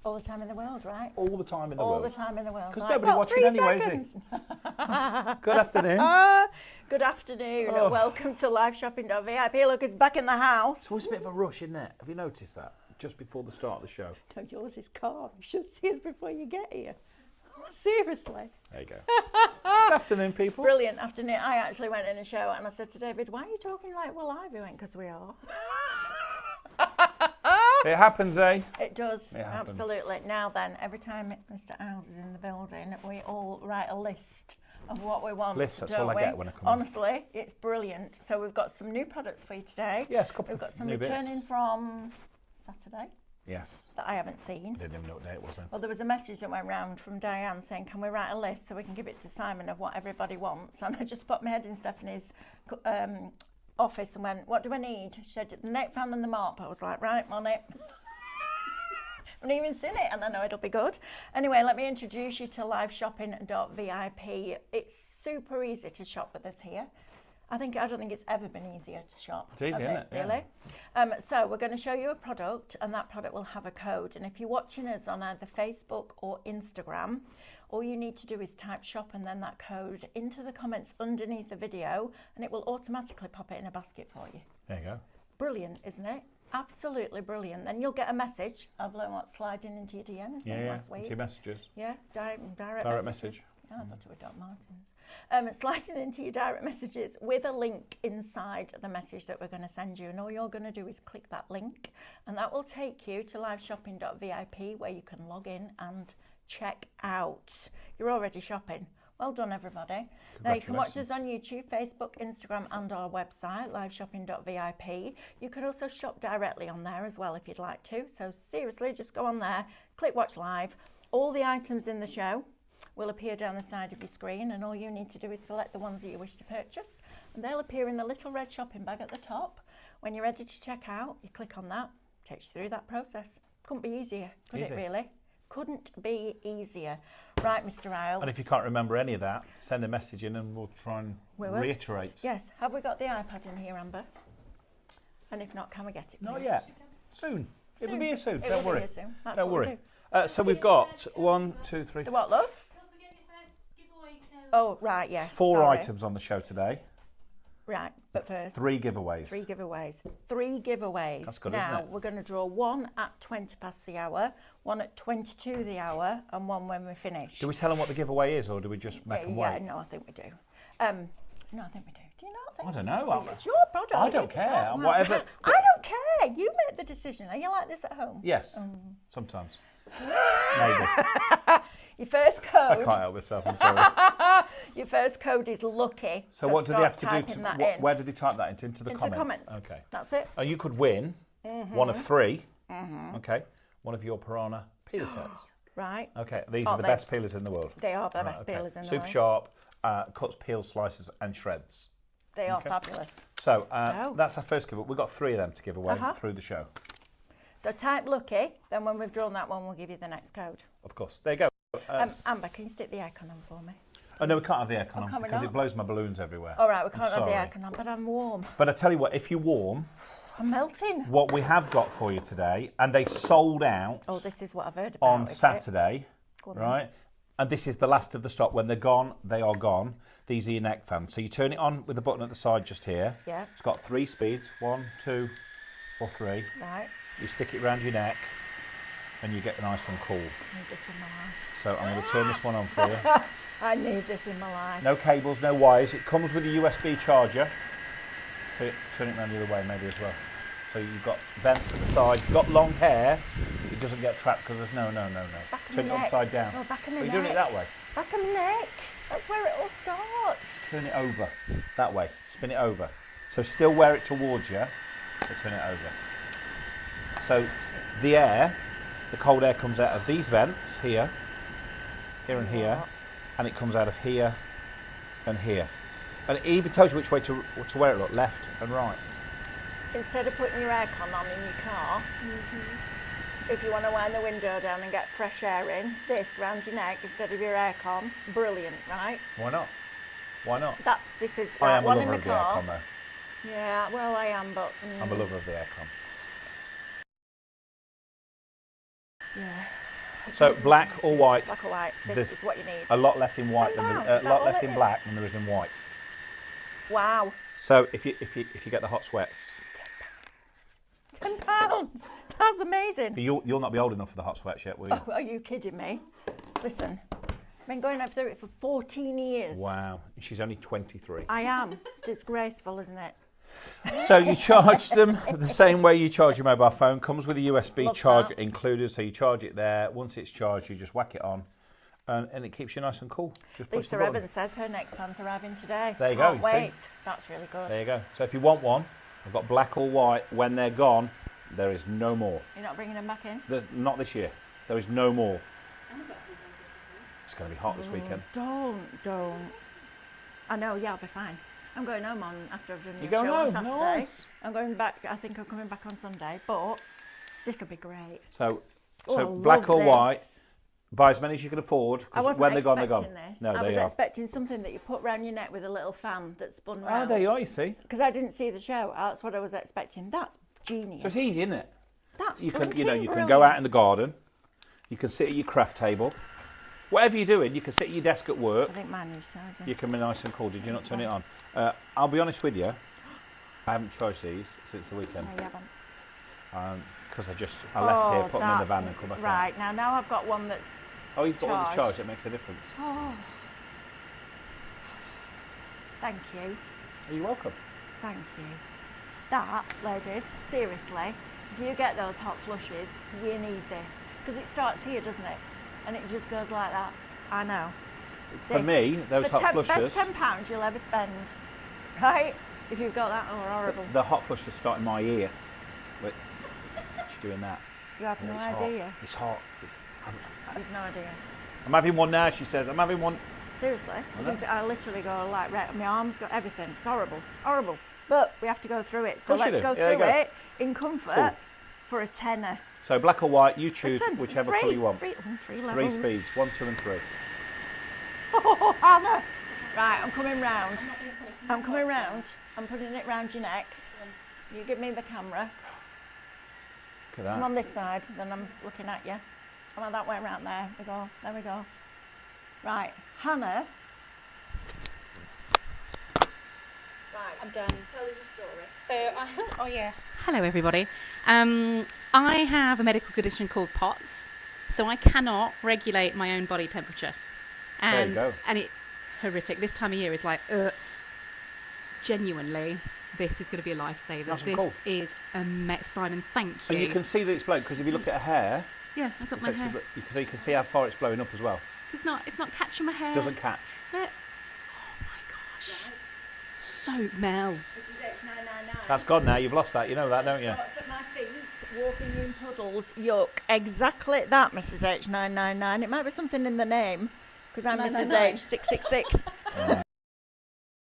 All the time in the world, right? All the time in the world. All the time in the world. Because nobody watching anyway, is he? Good afternoon. Good afternoon. Oh. Welcome to liveshopping.vip. Look, it's back in the house. It's always a bit of a rush, isn't it? Have you noticed that? Just before the start of the show. No, yours is calm. You should see us before you get here. Seriously. There you go. Good afternoon, people. Brilliant afternoon. I actually went in a show and I said to David, why are you talking like we're live? He went, because we are. It happens, eh? It does, absolutely. Now then, every time Mr. Iles is in the building, we all write a list of what we want. List, that's all I get when I come in. Honestly, it's brilliant. So we've got some new products for you today. Yes, a couple We've got some new returning from Saturday. Yes. That I haven't seen. I didn't even know what day it was then. Well, there was a message that went round from Diane saying, can we write a list so we can give it to Simon of what everybody wants? And I just popped my head in Stephanie's office and went, what do I need? She said, the neck fan and the mop. I was like, right, I'm on it. I haven't even seen it and I know it'll be good. Anyway, let me introduce you to liveshopping.vip. It's super easy to shop with us here. I don't think it's ever been easier to shop. It's easy, isn't it? Really? Yeah. So we're going to show you a product and that product will have a code. And if you're watching us on either Facebook or Instagram, all you need to do is type shop and then that code into the comments underneath the video and it will automatically pop it in a basket for you. There you go. Brilliant, isn't it? Absolutely brilliant. Then you'll get a message. I've learned what sliding into your DMs last week. Into your messages. Yeah, direct message. Oh, I thought it were Doc Martens. Sliding into your direct messages with a link inside the message that we're going to send you. And all you're going to do is click that link and that will take you to liveshopping.vip where you can log in and check out. You're already shopping. Well done, everybody. Now, you can watch us on YouTube, Facebook, Instagram, and our website, liveshopping.vip. You can also shop directly on there as well if you'd like to. So seriously, just go on there, click watch live. All the items in the show will appear down the side of your screen, and all you need to do is select the ones that you wish to purchase, and they'll appear in the little red shopping bag at the top. When you're ready to check out, you click on that, takes you through that process. Couldn't be easier, could it really? Couldn't be easier. Right, Mr. Iles. And if you can't remember any of that, send a message in and we'll try and reiterate. Yes. Have we got the iPad in here, Amber? And if not, can we get it, please? Not yet. Soon. It'll be here soon. Don't worry. Here soon. Don't worry. So we've got 1, 2, 3. The what, love? Oh, right, yeah. 4 items on the show today. Right, but first. 3 giveaways. 3 giveaways. 3 giveaways. That's good, now, isn't it? We're going to draw 1 at 20 past the hour, 1 at 22 the hour, and 1 when we finish. Do we tell them what the giveaway is, or do we just make them wait? Yeah, no, I think we do. No, I think we do. Do you not think? I don't know. It's your product. I don't care. Whatever. I don't care. You make the decision. Are you like this at home? Yes. Sometimes. Maybe. Your first code. I can't help myself. I'm sorry. Your first code is lucky. So what do they have to do? Where do they type that into? Into the comments. Okay. That's it. You could win 1 of 3. Okay. 1 of your Piranha peeler sets. Right. Okay. These are the best peelers in the world. They are the best peelers in the world. Super sharp. Cuts, peels, slices, and shreds. They are fabulous. So that's our first giveaway. We've got 3 of them to give away through the show. So type lucky. Then when we've drawn that one, we'll give you the next code. Of course. There you go. Amber, can you stick the aircon on for me? Oh, no, we can't have the aircon on because it blows my balloons everywhere. All right, we can't have the aircon on, but I'm warm. But I tell you what, if you're warm... I'm melting. What we have got for you today, and they sold out... Oh, this is what I've heard about. On Saturday, right? And this is the last of the stock. When they're gone, they are gone. These are your neck fans. So you turn it on with the button at the side just here. Yeah. It's got 3 speeds, 1, 2, or 3. Right. You stick it around your neck, and you get nice and cool. I need this in my life. So I'm going to turn this one on for you. I need this in my life. No cables, no wires. It comes with a USB charger. So turn it around the other way maybe as well. So you've got vents at the side. You've got long hair. It doesn't get trapped because there's no. Turn it upside down. No, back of my neck. Are you doing it that way? Back of my neck. That's where it all starts. Turn it over. That way. Spin it over. So still wear it towards you, but turn it over. So the air, the cold air comes out of these vents here and here, and it comes out of here and here. And it even tells you which way to wear it, look, left and right. Instead of putting your aircon on in your car, if you want to wind the window down and get fresh air in, this round your neck instead of your aircon, brilliant, right? Why not? Why not? This is I am one a in lover the of car. the aircon though. Yeah, well I am, but... I'm a lover of the aircon. Yeah. So black or white? Black or white. This There's is what you need. a lot less in white than £10, a lot less in black than there is in white. Wow. So if you get the hot sweats, £10. That's amazing. you'll not be old enough for the hot sweats yet, will you? Oh, are you kidding me? Listen, I've been going through it for 14 years. Wow. She's only 23. I am. It's disgraceful, isn't it? So you charge them the same way you charge your mobile phone. Comes with a USB Love charger that. included, so you charge it there. Once it's charged, you just whack it on, and it keeps you nice and cool. Just push Lisa the button. Evans says her neck fan's arriving today. There you go, Can't you see? wait. That's really good. There you go. So if you want one, I've got black or white. When they're gone, there is no more. You're not bringing them back in? Not this year. There is no more. It's going to be hot this weekend. Don't. I know, yeah, I'll be fine. I'm going home after I've done your going show on home? Saturday. Nice. I'm going back, I think I'm coming back on Sunday, but this will be great. So I black love or white. this. Buy as many as you can afford. I wasn't when they're gone, they're expecting gone. this. No, I there was you are. expecting something that you put round your neck with a little fan that spun Oh, round. there you are. You see. Because I didn't see the show. That's what I was expecting. That's genius. So it's easy, isn't it? That's You can brilliant. go out in the garden. You can sit at your craft table. Whatever you're doing, you can sit at your desk at work. I think mine is charging. You can be nice and cool. Did you not turn it on? I'll be honest with you. I haven't charged these since the weekend. No, you haven't. Because I left here, put them in the van, and come back out. Right, now I've got one that's Oh, you've got one that's charged. charged. It makes a difference. Oh. Thank you. You're welcome. Thank you. That, ladies, seriously, if you get those hot flushes, you need this. Because it starts here, doesn't it? And it just goes like that. I know. For me, those hot flushes. Best £10 you'll ever spend. Right? If you've got that, oh, horrible. The hot flushes start in my ear. But she's doing that. You have no It's idea. hot. It's hot. You've no idea. I'm having one now, she says. I'm having one. Seriously? I You know. can see, I literally go like, right, my arms got everything. It's horrible. Horrible. But we have to go through it. So Of course you let's do. go Yeah, through you go. it in comfort Cool. for a tenner. So black or white, you choose Listen, whichever three- colour you want. three Three levels. speeds, 1, 2 and 3. Oh, Hannah! Right, I'm coming round. I'm coming round. I'm putting it round your neck. You give me the camera. Look at I'm that. on this side, then I'm looking at you. Come on, that way around there. We go. There we go. Right, Hannah. Right, I'm done. tell us your story. So, oh yeah. Hello, everybody. I have a medical condition called POTS, so I cannot regulate my own body temperature. There you go. And it's horrific. This time of year is like, genuinely, this is going to be a lifesaver. Nice and This cool. is Simon, thank you. And you can see that it's blowing, because if you look at her hair, yeah, I've got it's my actually hair. you can see how far it's blowing up as well. It's not catching my hair. It doesn't catch. Oh my gosh. So Mel. This is H999. That's gone now. You've lost that. You know that, don't you? Spots at my feet, walking in puddles. Yuck. Exactly that, Mrs. H999. It might be something in the name, because I'm Mrs. 999. H666.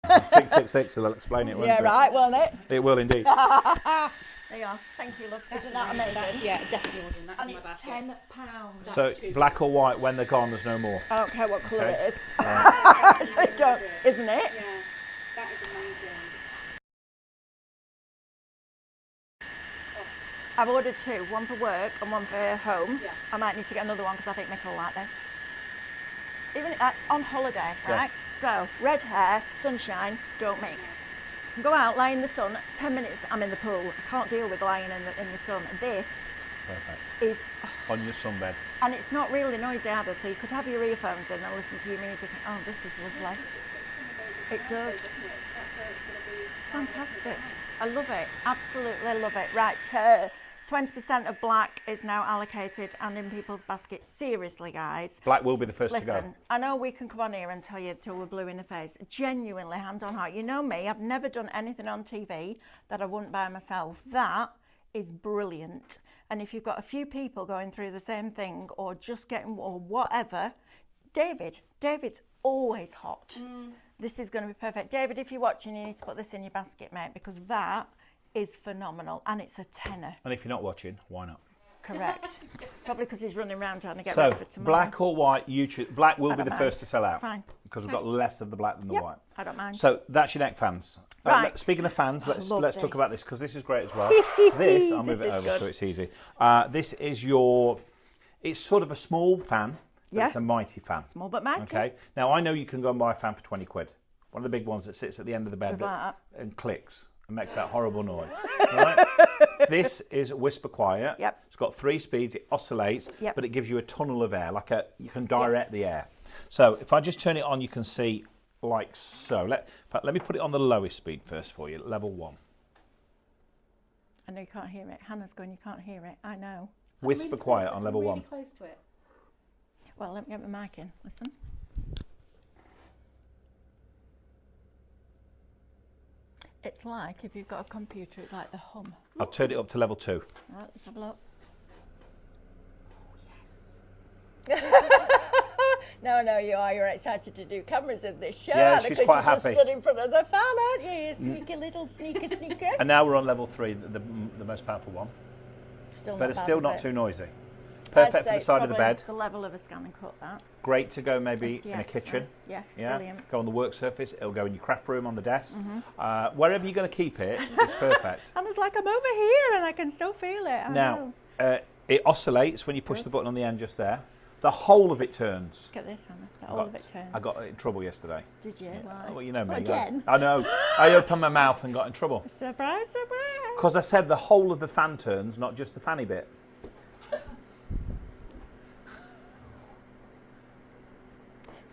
666, so they'll explain it, won't Yeah, it? right, won't it? It will indeed. There you are. Thank you, love. Isn't that amazing? Yeah, definitely ordering that And in my it's basket. £10. So black or white, when they're gone, there's no more. I don't care what colour Okay. it is. I don't, isn't it? Yeah, that is amazing. I've ordered two, one for work and one for home. Yeah. I might need to get another one because I think Nick will like this. Even on holiday, right? Yes. So, red hair, sunshine, don't mix. Go out, lie in the sun, 10 minutes I'm in the pool. I can't deal with lying in the sun. This Perfect. is, On your sunbed. and it's not really noisy either, so you could have your earphones in and listen to your music and, oh, this is lovely. It does. It's fantastic. I love it. Absolutely love it. Right, 20% of black is now allocated and in people's baskets. Seriously, guys. Black will be the first to go. Listen, I know we can come on here and tell you till we're blue in the face. Genuinely, hand on heart. You know me, I've never done anything on TV that I wouldn't buy myself. That is brilliant. And if you've got a few people going through the same thing or just getting, or whatever, David's always hot. This is going to be perfect. David, if you're watching, you need to put this in your basket, mate, because that is phenomenal. And it's a tenner. And if you're not watching, why not? Correct. Probably because he's running around trying to get So ready for tomorrow. black or white, you choose. Black will I be don't the first mind. to sell out. Fine. Because we've got less of the black than the Yep, white. I don't mind. So that's your neck fans. Right. Speaking of fans, let's love talk this. about this because this is great as well. This, I'll move This it is over good. so it's easy. This is your It's sort of a small fan, but Yeah. it's a mighty fan. Small but mighty. Okay. Now I know you can go and buy a fan for 20 quid. One of the big ones that sits at the end of the bed Goes like that. and clicks and makes that horrible noise. Right? This is whisper quiet. Yep. It's got 3 speeds. It oscillates, Yep. but it gives you a tunnel of air, you can direct the air. So if I just turn it on, you can see like so. In fact, let me put it on the lowest speed first for you, level 1. I know you can't hear it. Hannah's going, you can't hear it. I know. Whisper quiet on level 1. Close to it. Well, let me get my mic in. Listen. It's like, if you've got a computer, it's like the hum. I'll turn it up to level 2. All right, let's have a look. No, you are. You're excited to do cameras in this show. Yeah, Hannah, she's 'cause quite you happy. just stood in front of the fan, aren't you? You sneaky little sneaker. And now we're on level 3, the most powerful one. Still But not it's bad, still is not it? too noisy. I'd Perfect say for the it's side of the probably bed. The level of a scan and cut that. Great to go maybe in a SDX, kitchen. right? Yeah, brilliant. Go on the work surface. It'll go in your craft room on the desk. Wherever you're going to keep it, it's perfect. And it's like I'm over here and I can still feel it. I Now, know. it oscillates when you push the button on the end just there. The whole of it turns. Look at this, Hannah. The whole of it turns. I got in trouble yesterday. Did you? Why? Oh, well, you know me. Again? I know. I opened my mouth and got in trouble. Surprise, surprise. Because I said the whole of the fan turns, not just the fanny bit.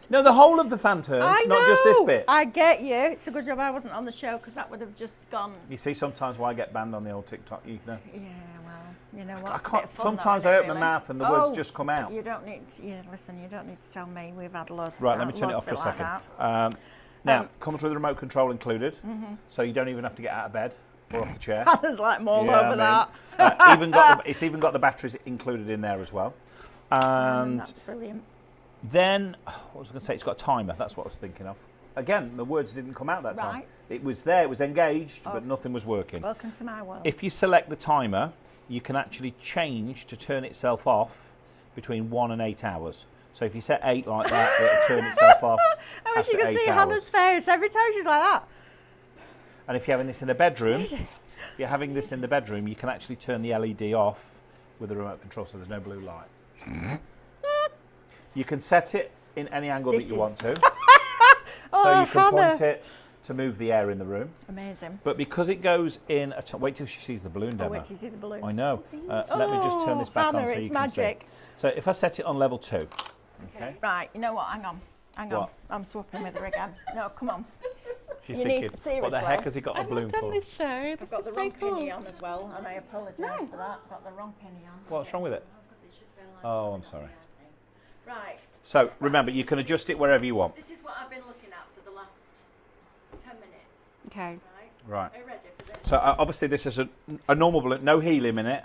No, the whole of the fan turns, I know. not just this bit. I get you. It's a good job I wasn't on the show because that would have just gone. You see sometimes why I get banned on the old TikTok, you know. Yeah, well, you know what? I can't, sometimes I open my mouth and the words just come out. You don't need to, listen, you don't need to tell me. We've had loads. Right, let me turn it off for a like second. Now, comes with a remote control included, so you don't even have to get out of bed or off the chair. There's like more over that. It's even got the batteries included in there as well. And That's brilliant. then, what was I going to say? It's got a timer. That's what I was thinking of. Again, the words didn't come out that time. Right. It was there, it was engaged, but nothing was working. Welcome to my world. If you select the timer, you can actually change to turn itself off between 1 and 8 hours. So if you set 8 like that, it'll turn itself off I wish after you could 8 see hours. Hannah's face every time she's like that. And if you're having this in the bedroom, you can actually turn the LED off with the remote control, so there's no blue light. You can set it in any angle that you want to. So you can point it to move the air in the room. Amazing. But because it goes in, wait till she sees the balloon demo. Wait till you see the balloon. I know. Let me just turn this back Hannah, on so it's you can magic. see. So if I set it on level 2, okay. Right, you know what? Hang on. What? I'm swapping with her again. No, come on. She's You thinking, need- what the seriously. heck has he got a balloon Done for? this show. I've got the wrong penny on as well, and I apologise for that. I've got the wrong penny on. What's wrong with it? Oh, I'm sorry. Right. So remember, you can adjust it wherever you want. This is what I've been looking at for the last 10 minutes. Okay. Right. Are you ready for this? So obviously this is a normal balloon, no helium in it.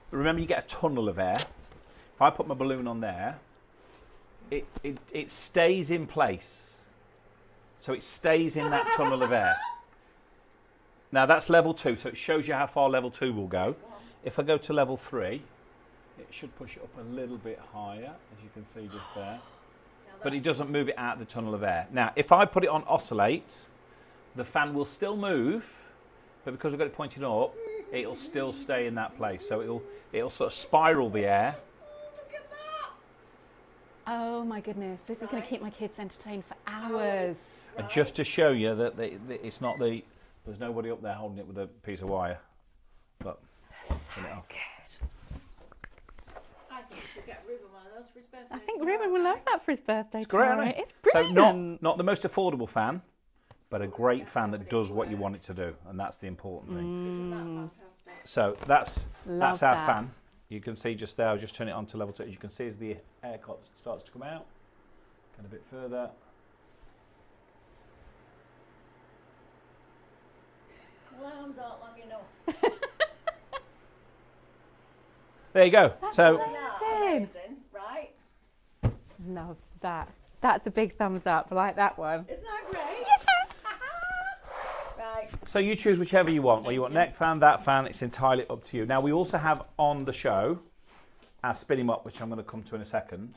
But remember, you get a tunnel of air. If I put my balloon on there, it stays in place. So it stays in that tunnel of air. Now that's level 2, so it shows you how far level 2 will go. If I go to level 3, it should push it up a little bit higher, as you can see just there. But it doesn't move it out of the tunnel of air. Now, if I put it on oscillate, the fan will still move, but because I've got it pointing up, it'll still stay in that place. So it'll sort of spiral the air. Oh my goodness, this is going to keep my kids entertained for hours. And just to show you that it's not there's nobody up there holding it with a piece of wire. But turn it off. I think you should get Ruben one of those for his birthday. I think Ruben will love that for his birthday It's great, tomorrow. isn't it? It's So brilliant. not the most affordable fan, but a great fan that does what you want it to do, and that's the important thing. Isn't that fantastic? So that's Love our that. fan. You can see just there. I'll just turn it on to level 2. As you can see, as the air starts to come out, get a bit further. Alarms aren't long enough. There you go. So amazing. Amazing, right? Love that. That's a big thumbs up. I like that one. Isn't that great? Right. So you choose whichever you want. Whether you want neck fan, that fan, it's entirely up to you. Now we also have on the show our spin 'em up, which I'm going to come to in a second.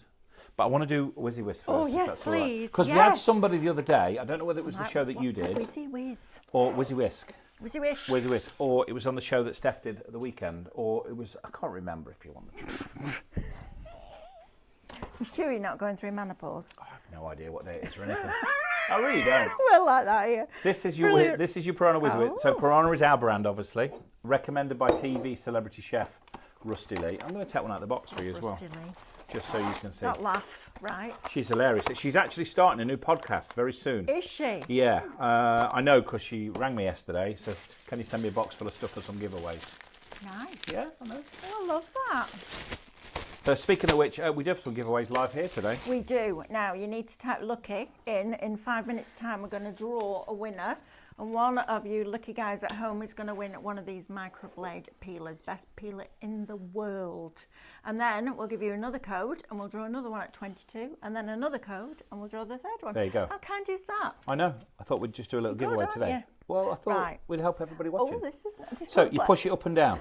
But I want to do Wizzy Whiz first. Oh, yes, please. Because we had Yes. somebody the other day. I don't know whether it was the Right, show that you what's a did Wizzy whiz? or Wizzy Whisk. Wizzy whiz. Wizzy Whisk, or it was on the show that Steph did at the weekend, or it was, I can't remember if you want the truth. You sure you're not going through menopause? I have no idea what day it is or anything. I really don't. We're like that here. This is your Piranha Whiz-Wit. So Piranha is our brand, obviously. Recommended by TV celebrity chef Rusty Lee. I'm going to take one out of the box for you as well. Rusty Lee. Just so you can see. Don't laugh, right? She's hilarious. She's actually starting a new podcast very soon. Is she? Yeah, I know because she rang me yesterday. Says, "Can you send me a box full of stuff for some giveaways?" Nice. Yeah, I know. Oh, I love that. So speaking of which, we do have some giveaways live here today. We do. Now, you need to type lucky in. In 5 minutes' time, we're going to draw a winner. And one of you lucky guys at home is going to win one of these microblade peelers, best peeler in the world. And then we'll give you another code and we'll draw another one at 22 and then another code and we'll draw the third one. There you go. How kind is that? I know. I thought we'd just do a little giveaway today. You? Well, I thought Right. we'd help everybody watching. Oh, this is... So you push it up and down.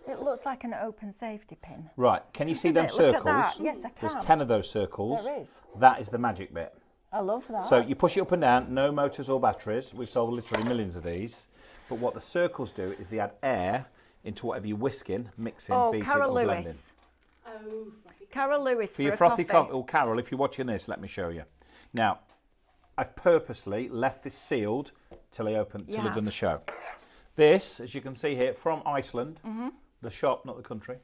It looks like an open safety pin. Right. Can you see Doesn't them it? Look at circles? that. Yes, I can. There's 10 of those circles. There is. That is the magic bit. I love that. So you push it up and down, no motors or batteries. We've sold literally millions of these. But what the circles do is they add air into whatever you're whisking, mixing, beating Carol or Lewis. blending. Oh, Carol Lewis For your a frothy coffee. Oh, Carol, if you're watching this, let me show you. Now, I've purposely left this sealed till I've done the show. This, as you can see here, from Iceland, the shop, not the country.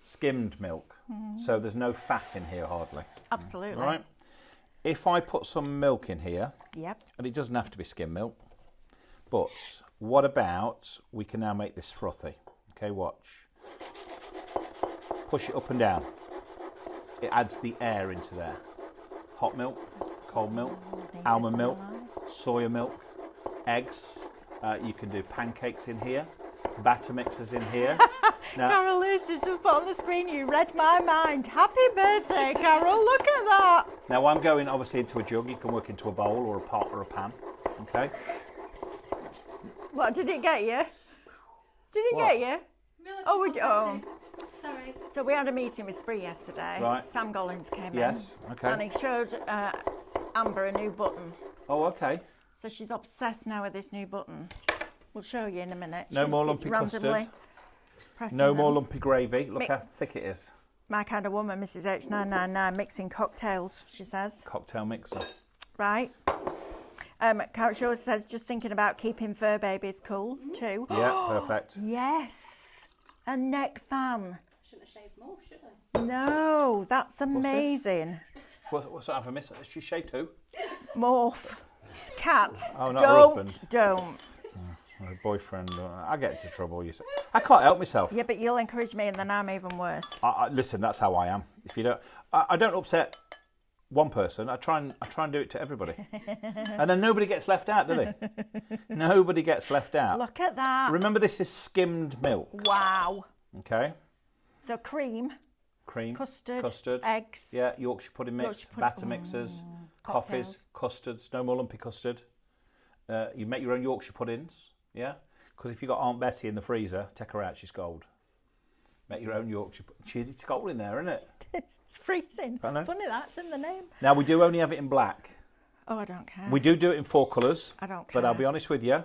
Skimmed milk. So there's no fat in here hardly. Absolutely. Right? If I put some milk in here, Yep. and it doesn't have to be skim milk, but what about we can now make this frothy? Okay, watch. Push it up and down. It adds the air into there. Hot milk, cold milk, almond milk, soya milk, eggs. You can do pancakes in here, batter mixers in here. Now, Carol Lewis has just put on the screen, you read my mind. Happy birthday, Carol, look at that. now I'm going obviously into a jug. You can work into a bowl or a pot or a pan. Okay. What, did it get you? Did it What? get you? Oh. Sorry. So we had a meeting with Spree yesterday. Right. Sam Gollins came Yes. in. Okay. And he showed Amber a new button. Oh, okay. So she's obsessed now with this new button. We'll show you in a minute. No She's more just lumpy randomly custard. pressing No more them. lumpy gravy. Look Mi- how thick it is. My kind of woman, Mrs. H999, mixing cocktails, she says. Cocktail mixer. Right. Carrot Shaw says, just thinking about keeping fur babies cool, too. Yeah, perfect. Yes. A neck fan. Shouldn't have shaved more, should I? No, that's this? amazing. What's that for miss? She shaved who? Morph. It's a cat. Oh, not her husband. Don't. My boyfriend. I get into trouble. You say. I can't help myself. Yeah, but you'll encourage me and then I'm even worse. Listen, that's how I am. If you don't, I don't upset one person. I try and do it to everybody, and then nobody gets left out, do they? Nobody gets left out. Look at that. Remember, this is skimmed milk. Wow. Okay. So cream, Cream, custard, eggs. Yeah, Yorkshire pudding mix, Yorkshire pudding- batter mixers, coffees, cocktails. custards. No more lumpy custard. You make your own Yorkshire puddings. Yeah, because if you got Aunt Betty in the freezer, take her out. She's gold. Make your own Yorkshire. It's cold in there, isn't it? It's freezing. I know. Funny that's in the name. Now we do only have it in black. Oh, I don't care. We do it in 4 colours. I don't care. But I'll be honest with you,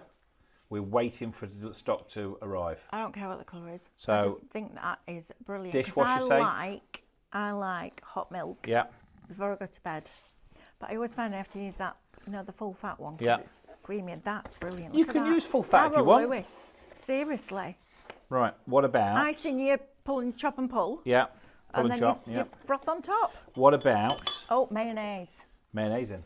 we're waiting for the stock to arrive. I don't care what the colour is. I So- just think that is brilliant. 'Cause Dishwasher safe? I like hot milk Yeah. before I go to bed. But I always find I have to use that, the full fat one because Yeah. it's creamy. That's brilliant. You Look at can that. use full fat if you Carol want. Lewis. Seriously. Right. What about? I seen you pull and chop and pull. Yeah. Pull And and then chop. you Yeah. froth on top. What about Oh, mayonnaise. mayonnaise in?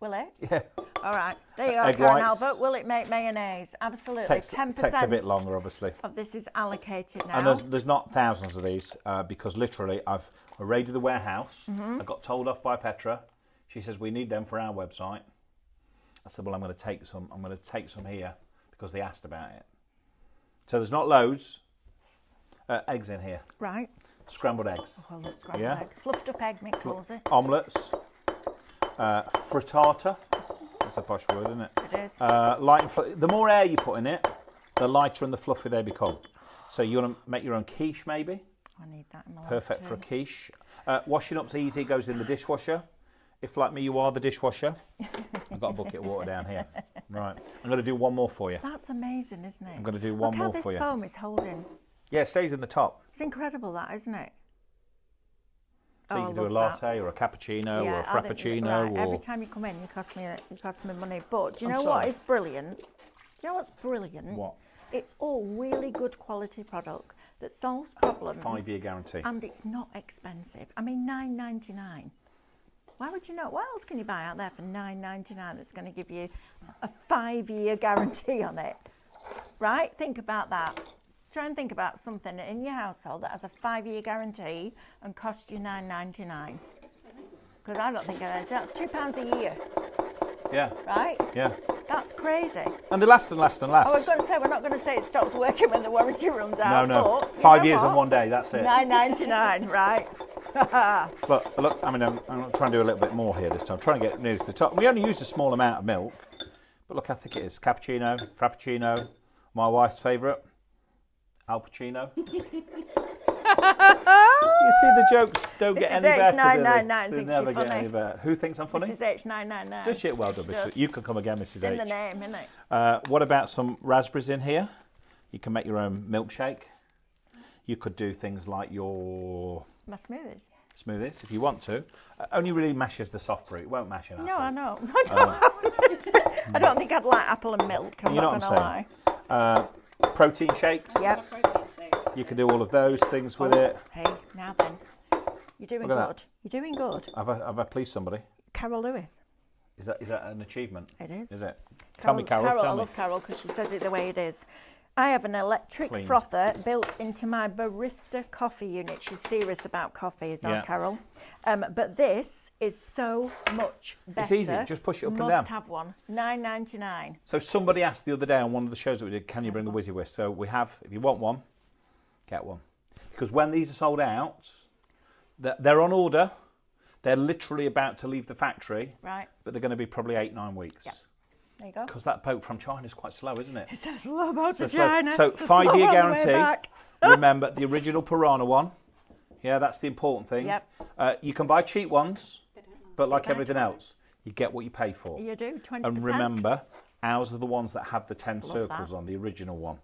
Will it? Yeah. All right. There you go, Egg Karen whites. Albert. Will it make mayonnaise? Absolutely. Takes 10% a bit longer, obviously. of this is allocated now. And there's not thousands of these because literally I raided the warehouse. Mm-hmm. I got told off by Petra. She says we need them for our website. I said, well, I'm going to take some. I'm going to take some here because they asked about it. So there's not loads. Eggs in here. Right. Scrambled eggs. Oh, I love scrambled Yeah. egg. Fluffed up egg, Mick calls it. Omelettes. Frittata. That's a posh word, isn't it? It is. Light and the more air you put in it, the lighter and the fluffier they become. So you want to make your own quiche, maybe? I need that in my life Perfect too. for a quiche. Washing up's easy, goes in the dishwasher. If, like me, you are the dishwasher. I've got a bucket of water down here. Right. I'm going to do one more for you. That's amazing, isn't it? I'm going to do one more Look how for this you. foam is holding. Yeah, it stays in the top. It's incredible, that, isn't it? So Oh, you I can do a love latte or a cappuccino or a I think- frappuccino. right, Or... Every time you come in, you cost me money. But do you I'm know what sorry. is brilliant? Do you know what's brilliant? What? It's all really good quality product that solves problems. 5-year guarantee. And it's not expensive. I mean, $9.99. Why would you not? What else can you buy out there for $9.99 that's going to give you a 5-year guarantee on it? Right? Think about that. Try and think about something in your household that has a 5-year guarantee and costs you $9.99. Because I don't think it is. That's £2 a year. Yeah. Right? Yeah. That's crazy. And they last and last and last. I was going to say, we're not going to say it stops working when the warranty runs out. No. But 5 years and 1 day, that's it. $9.99, right? But look, I mean, I'm trying to do a little bit more here this time. I'm trying to get near to the top. We only used a small amount of milk. But look how thick it is. Cappuccino, Frappuccino, my wife's favourite, Al Pacino. You see, the jokes don't get any better. H999 They thinks never you're get funny. any better. Who thinks I'm funny? This is H999. Does she? Well done, Mrs. You can come again, Mrs. It's in H. the name, isn't it? What about some raspberries in here? You can make your own milkshake. You could do things like your My smoothies. smoothies if you want to. Only really mashes the soft fruit. It won't mash an apple. No, I know. I don't think I'd like apple and milk. I'm You know not what going to I'm lie. saying? Protein shakes. Yep. You can do all of those things with it. Hey, now then. You're doing Look at good. You're doing good. Have I pleased somebody? Carol Lewis. Is that an achievement? It is. Is it? Tell me, Carol. I Tell me. love Carol because she says it the way it is. I have an electric Clean. frother built into my barista coffee unit. She's serious about coffee, is our Yeah. Carol. But this is so much better. It's easy. Just push it up and down. Must have one. $9.99. So somebody asked the other day on one of the shows that we did, can you bring the Whizzy Whisk? So we have. If you want one, get one. Because when these are sold out, they're on order. They're literally about to leave the factory. Right. But they're going to be probably 8-9 weeks. Yeah. There you go. Because that boat from China is quite slow, isn't it? It's so slow about So to slow. China. So It's a 5-year slow on the way guarantee. back. Remember the original Piranha one. Yeah, that's the important thing. Yep. You can buy cheap ones, but like Don't everything else, you get what you pay for. You do, 20%. And remember, ours are the ones that have the 10 circles that. on, the original one.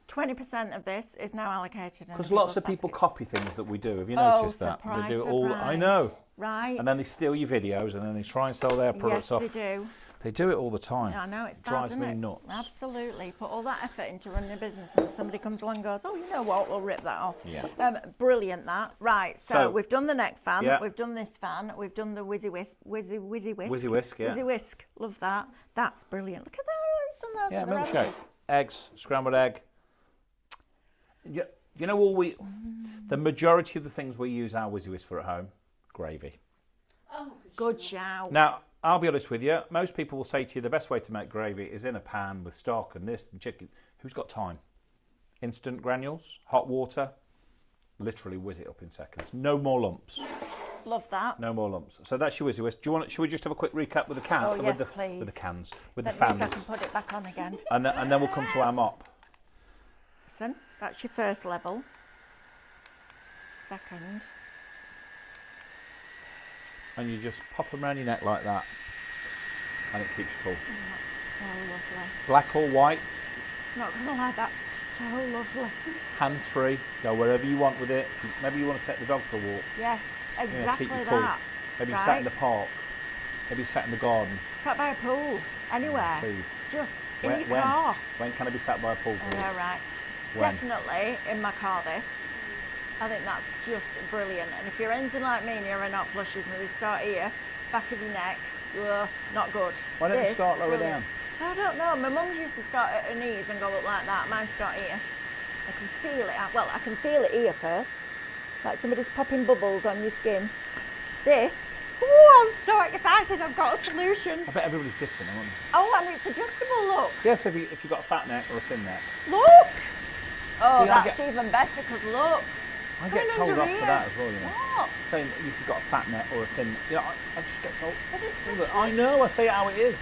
20% of this is now allocated. Because lots of people copy things that we do. Have you Oh, noticed that? surprise, They do it all. I surprise. know. Right. And then they steal your videos and then they try and sell their products Yes, off. they do. They do it all the time. I know, it's bad, Drives isn't me it? nuts. Absolutely. Put all that effort into running a business and somebody comes along and goes, oh, you know what, we'll rip that off. Yeah. Brilliant, that. Right, so we've done the neck fan, Yeah. we've done this fan, we've done the Whizzy Whisk. Whizzy Whisk, yeah. Whizzy Whisk, love that. That's brilliant. Look at that, we've done those Yeah, with the milkshake. rabbits. Eggs, scrambled egg. You know, the majority of the things we use our Whizzy Whisk for at home, gravy. Oh, Good shout. Now, I'll be honest with you, most people will say to you the best way to make gravy is in a pan with stock and this and chicken. Who's got time? Instant granules, hot water, literally whiz it up in seconds. No more lumps. Love that. No more lumps. So that's your Whizzy Whisk. Should we just have a quick recap with the can? Oh, yes, With the please. cans, with That the means I fans. can put it back on again. And then we'll come to our mop. Listen, that's your first level. Second. And you just pop them around your neck like that. And it keeps cool. That's so lovely. Black or white, Not gonna lie, that's so lovely. hands free, go wherever you want with it. Maybe you want to take the dog for a walk. Yes, Yeah, exactly keep you cool. that. Maybe you Right. sat in the park. Maybe you sat in the garden. Sat by a pool, anywhere. Please. Just in When- your car. When can I be sat by a pool, Oh, please? yeah, right. When? Definitely in my car. This. I think that's just brilliant. And if you're anything like me and you're in hot flushes and they start here, back of your neck, not good. Why don't you This, start lower brilliant. down? I don't know. My mum's used to start at her knees and go up like that. Mine start here. I can feel it. Well, I can feel it here first, like somebody's popping bubbles on your skin. This. Oh, I'm so excited! I've got a solution. I bet everybody's different, aren't they? Oh, and it's adjustable. Look, Yeah, so if you've got a fat neck or a thin neck. look. Oh, See, I that's get- even better because look. I It's get going told under off here. for that as well, you know. What? Saying if you've got a fat neck or a thin, I just get told. But it's the Look, I know, I say it how it is.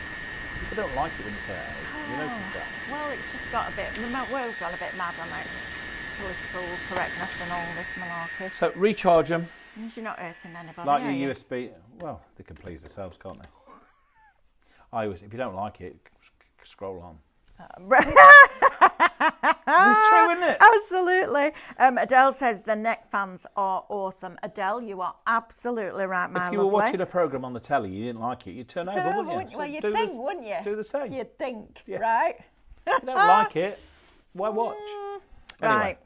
People don't like it when you say it how it is. You notice that? Well, it's just got a bit. The world's got a bit mad on it. Political correctness and all this malarkey. So recharge them Means you're not hurting anybody. like are your you? USB. Well, they can please themselves, can't they? I always, if you don't like it, scroll on. Right. It's true, isn't isn't it? Absolutely. Adele says the neck fans are awesome. Adele, you are absolutely right, my If you were lovely. watching a programme on the telly, you didn't like it, you'd turn over, wouldn't you? Well, you'd do think, the, wouldn't you? Do the same. You'd think, Yeah. right? If you don't like it, why watch? Anyway, Right.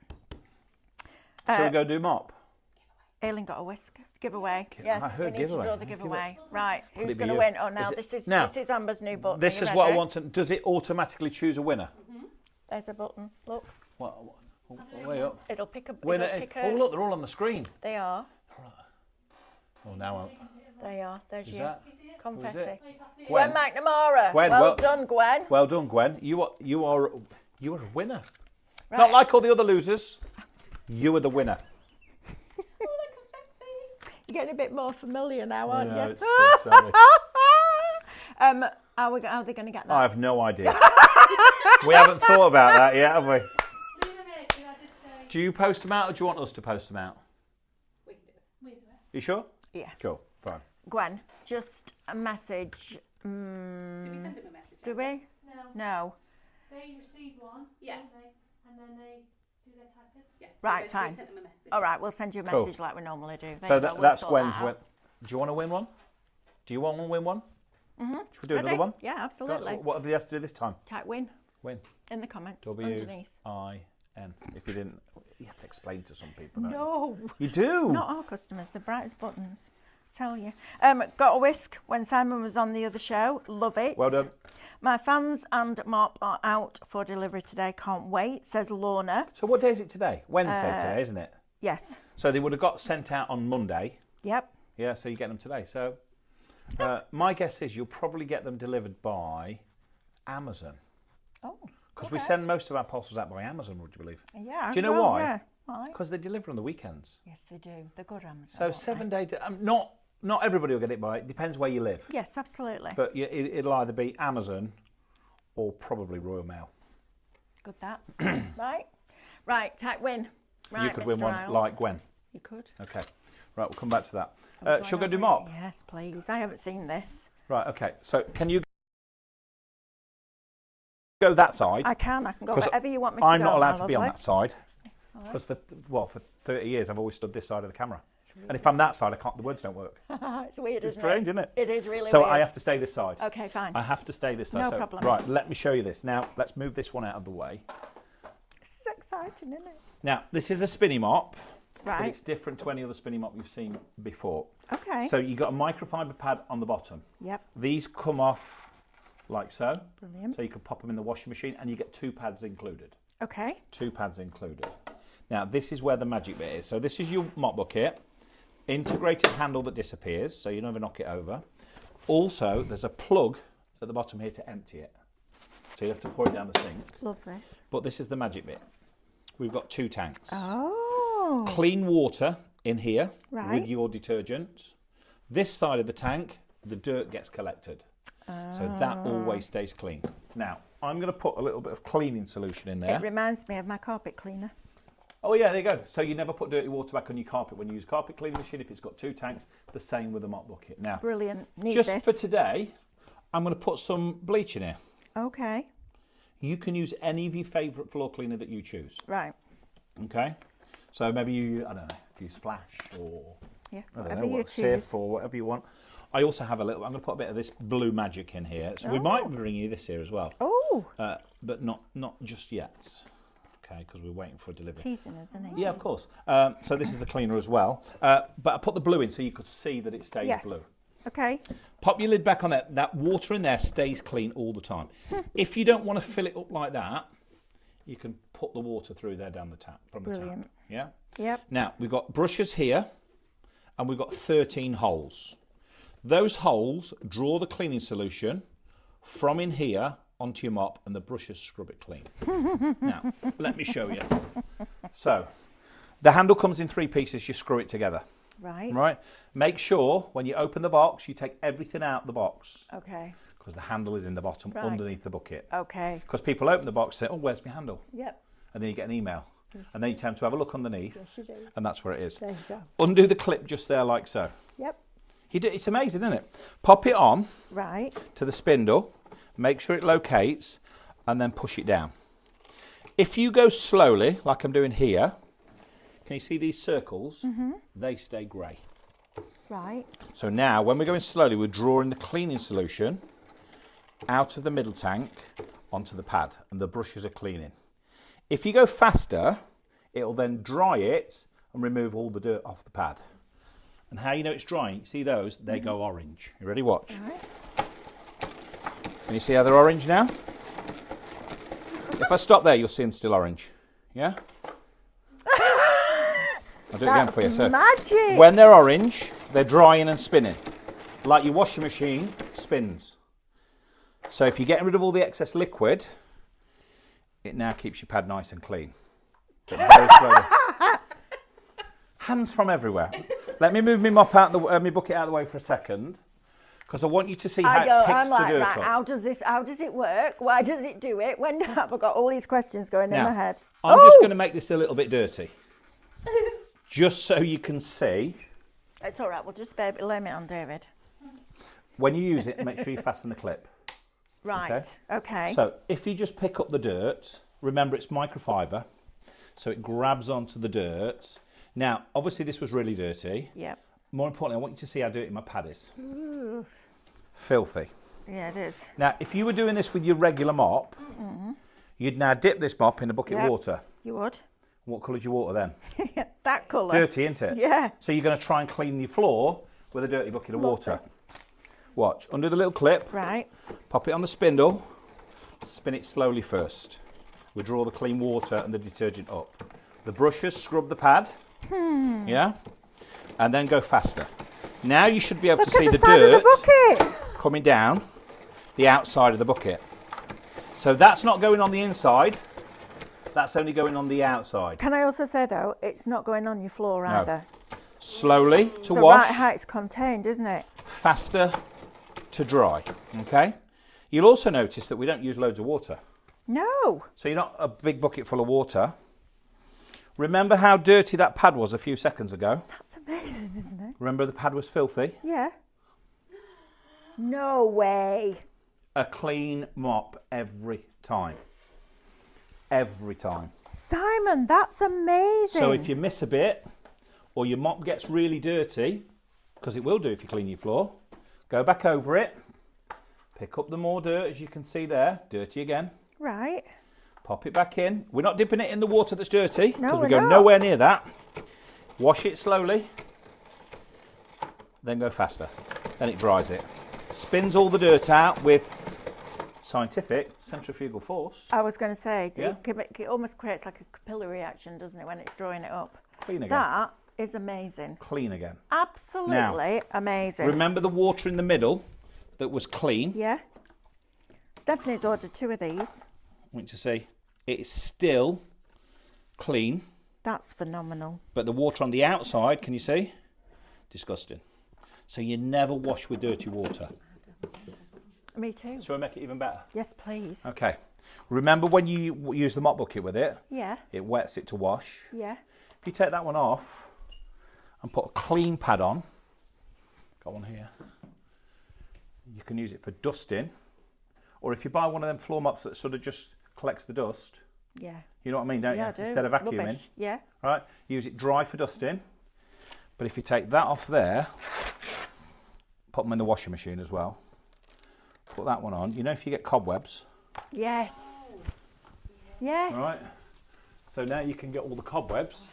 shall we go do mop? Aileen got a whisk. Giveaway. I Yes, heard we need giveaway. to draw the giveaway. Right, who's it be going to you? win? Oh, now Is it- this is Now, this is Amber's new button. This Are is you what I ready? want to... Does it automatically choose a winner? There's a button. Look, Way up. it'll pick a. Winner It'll is... pick Oh, a. look, they're all on the screen. They are. Oh, now They are. There's Who's your that? confetti. it? Gwen McNamara. Gwen, well well- done, Gwen. Well done, Gwen. You are a winner. Right. Not like all the other losers. You are the winner. You're getting a bit more familiar now, aren't Yeah, you? it's so sorry. How are they going to get that? I have no idea. We haven't thought about that yet, have we? Do you post them out or do you want us to post them out? We can do it. We do it. You sure? Yeah. Cool. Fine. Gwen, just a message. Did we send him a message? Do we? No. They receive one, Yeah. don't they? And then they do their typing. Yeah. Right, we fine. sent him a message. All right, we'll send you a Cool. message like we normally do. There So you go, we'll that's sort Gwen's that win. out. Do you want to win one? Do you want to win one? Mm-hmm. Should we do Ready? another one? Yeah, absolutely. What do they have to do this time? Type win Win. in the comments underneath. W-I-N. If you didn't, you have to explain to some people. Don't you? No. You do. Not our customers, the brightest buttons. Tell you. Got a whisk when Simon was on the other show. Love it. Well done. My fans and mop are out for delivery today. Can't wait, says Lorna. So what day is it today? Wednesday today, isn't it? Yes. So they would have got sent out on Monday. Yep. Yeah, so you get them today. So my guess is you'll probably get them delivered by Amazon. Oh. Because we send most of our parcels out by Amazon, would you believe? Yeah. Do you know well, why? Yeah. Why? Because they deliver on the weekends. Yes, they do. They're good Amazon. So aren't 7 they? day... not everybody will get it by. It depends where you live. Yes, absolutely. But it'll either be Amazon or probably Royal Mail. Good that. Right, type win. Right, You could win Mr. one Isles. like Gwen. You could. Okay. Right, we'll come back to that. Shall we go do Right. mop? Yes, please. I haven't seen this. Right, okay. So can you go that side? I can go 'Cause wherever you want me to I'm go. not allowed my to be on lovely. that side. Because for 30 years I've always stood this side of the camera. And if I'm that side, the words don't work. It's weird, It's isn't strange, it? isn't it? It is really So weird. I have to stay this side. Okay, fine. I have to stay this side. No So, problem. Right, let me show you this. Now, let's move this one out of the way. It's exciting, isn't it? Now, this is a spinny mop, but Right. it's different to any other spinny mop you've seen before. Okay. So you've got a microfiber pad on the bottom. Yep. These come off like so. Brilliant. So you can pop them in the washing machine and you get 2 pads included. Okay. 2 pads included. Now, this is where the magic bit is. So this is your mop bucket. Integrated handle that disappears, so you never knock it over. Also, there's a plug at the bottom here to empty it. So you have to pour it down the sink. Love this. But this is the magic bit. We've got 2 tanks. Oh. Clean water in here Right. with your detergent. This side of the tank, the dirt gets collected. So that always stays clean. Now, I'm going to put a little bit of cleaning solution in there. It reminds me of my carpet cleaner. Oh yeah, there you go. So you never put dirty water back on your carpet when you use carpet cleaning machine. If it's got 2 tanks, the same with the mop bucket. Now, Brilliant. Need just this. for today, I'm going to put some bleach in here. Okay. You can use any of your favourite floor cleaner that you choose. Right. Okay. So maybe you, I don't know, use Flash or Yeah. I don't Whatever know, you what, choose. Sif or whatever you want. I also have a little. I'm going to put a bit of this blue magic in here. So we might bring you this here as well. Oh. But not just yet. Okay, because we're waiting for a delivery. Teasing us, isn't he? Yeah, of course. So this is a cleaner as well. But I put the blue in so you could see that it stays Yes. blue. Okay. Pop your lid back on that. That water in there stays clean all the time. If you don't want to fill it up like that, you can put the water through there down the tap from the tap. Brilliant. Yeah. Yep. Now we've got brushes here, and we've got 13 holes. Those holes draw the cleaning solution from in here onto your mop, and the brushes scrub it clean. Now, let me show you. So, the handle comes in 3 pieces. You screw it together. Right. Right. Make sure when you open the box, you take everything out of the box Okay. because the handle is in the bottom Right. underneath the bucket. Okay. Because people open the box and say, "Oh, where's my handle?" Yep. And then you get an email, and then you tend to have a look underneath, Yes, you do. and that's where it is. There you go. Undo the clip just there, like so. Yep. It's amazing, isn't it? Pop it on Right. to the spindle, make sure it locates, and then push it down. If you go slowly, like I'm doing here, can you see these circles? They stay grey. Right. So now, when we're going slowly, we're drawing the cleaning solution out of the middle tank onto the pad, and the brushes are cleaning. If you go faster, it'll then dry it and remove all the dirt off the pad. And how you know it's drying, see those? They go orange. You ready? Watch. All right. Can you see how they're orange now? If I stop there, you'll see them still orange. Yeah? I'll do it again for you. So magic. when they're orange, they're drying and spinning. Like your washing machine spins. So if you're getting rid of all the excess liquid, it now keeps your pad nice and clean. But very slowly. Hands from everywhere. Let me move my mop out my bucket out of the way for a second, because I want you to see how it picks the dirt up. How does it work? Why does it do it? When have I got all these questions going in my head? I'm just going to make this a little bit dirty, just so you can see. It's all right. We'll just blame it on David. When you use it, make sure you fasten the clip. Right. Okay. So if you just pick up the dirt, remember it's microfiber, so it grabs onto the dirt. Now, obviously this was really dirty. Yep. More importantly, I want you to see how dirty my pad is. Ooh. Filthy. Yeah, it is. Now, if you were doing this with your regular mop, you'd now dip this mop in a bucket of water. You would. What colour's your water then? That colour. Dirty, isn't it? Yeah. So you're going to try and clean your floor with a dirty bucket of water. Watch. Undo the little clip. Right. Pop it on the spindle. Spin it slowly first. We draw the clean water and the detergent up. The brushes scrub the pad. Yeah? And then go faster. Now you should be able to see the dirt coming down the outside of the bucket. So that's not going on the inside. That's only going on the outside. Can I also say, though, it's not going on your floor either. Slowly to It's the wash. right height it's contained, isn't it? Faster to dry. Okay? You'll also notice that we don't use loads of water. No. So you're not a big bucket full of water. Remember how dirty that pad was a few seconds ago? That's amazing, isn't it? Remember the pad was filthy? Yeah. No way. A clean mop every time. Every time. Simon, that's amazing. So if you miss a bit, or your mop gets really dirty, because it will do if you clean your floor, go back over it, pick up the more dirt, as you can see there, dirty again. Right. Pop it back in. We're not dipping it in the water that's dirty, because we go not. nowhere near that. Wash it slowly, then go faster. Then it dries it. Spins all the dirt out with scientific centrifugal force. I was going to say, Yeah. it almost creates like a capillary reaction, doesn't it, when it's drawing it up? Clean again. That is amazing. Clean again. Absolutely amazing. Remember the water in the middle that was clean? Yeah. Stephanie's ordered 2 of these. I want you to see it's still clean, That's phenomenal. but the water on the outside, can you see? Disgusting. So you never wash with dirty water. Me too. Shall I make it even better? Yes, please. Okay. Remember when you use the mop bucket with it, Yeah. it wets it to wash. Yeah. If you take that one off and put a clean pad on, got one here, you can use it for dusting, or if you buy one of them floor mops that sort of just collects the dust, Yeah. you know what I mean, don't Yeah, you? I do. Instead of vacuuming. Rubbish. Yeah. Right, use it dry for dusting, but if you take that off there, put them in the washing machine as well, put that one on, you know, if you get cobwebs, Yes. Yes. right, so now you can get all the cobwebs.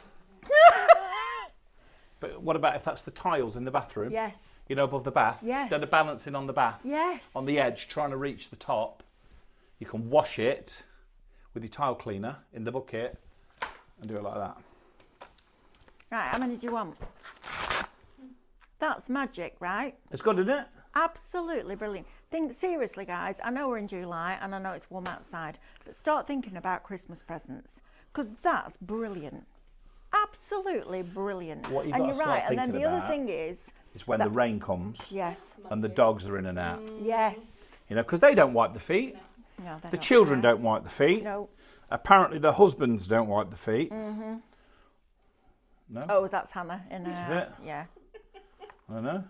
But what about if that's the tiles in the bathroom? Yes. You know, above the bath? Yes. Instead of balancing on the bath, Yes. on the edge, trying to reach the top, you can wash it with your tile cleaner in the bucket and do it like that. Right, how many do you want? That's magic, right? It's good, isn't it? Absolutely brilliant. Think seriously, guys. I know we're in July and I know it's warm outside, but start thinking about Christmas presents, because that's brilliant. Absolutely brilliant. What you've and got you're to start right. And then thinking the other about thing is, It's when the rain comes yes, and the dogs are in and out. yes. You know, because they don't wipe the feet. No, they The don't children care. don't wipe the feet. No. Apparently the husbands don't wipe the feet. Mm-hmm. No? Oh, that's Hannah in her Is house. it? Yeah. I don't know.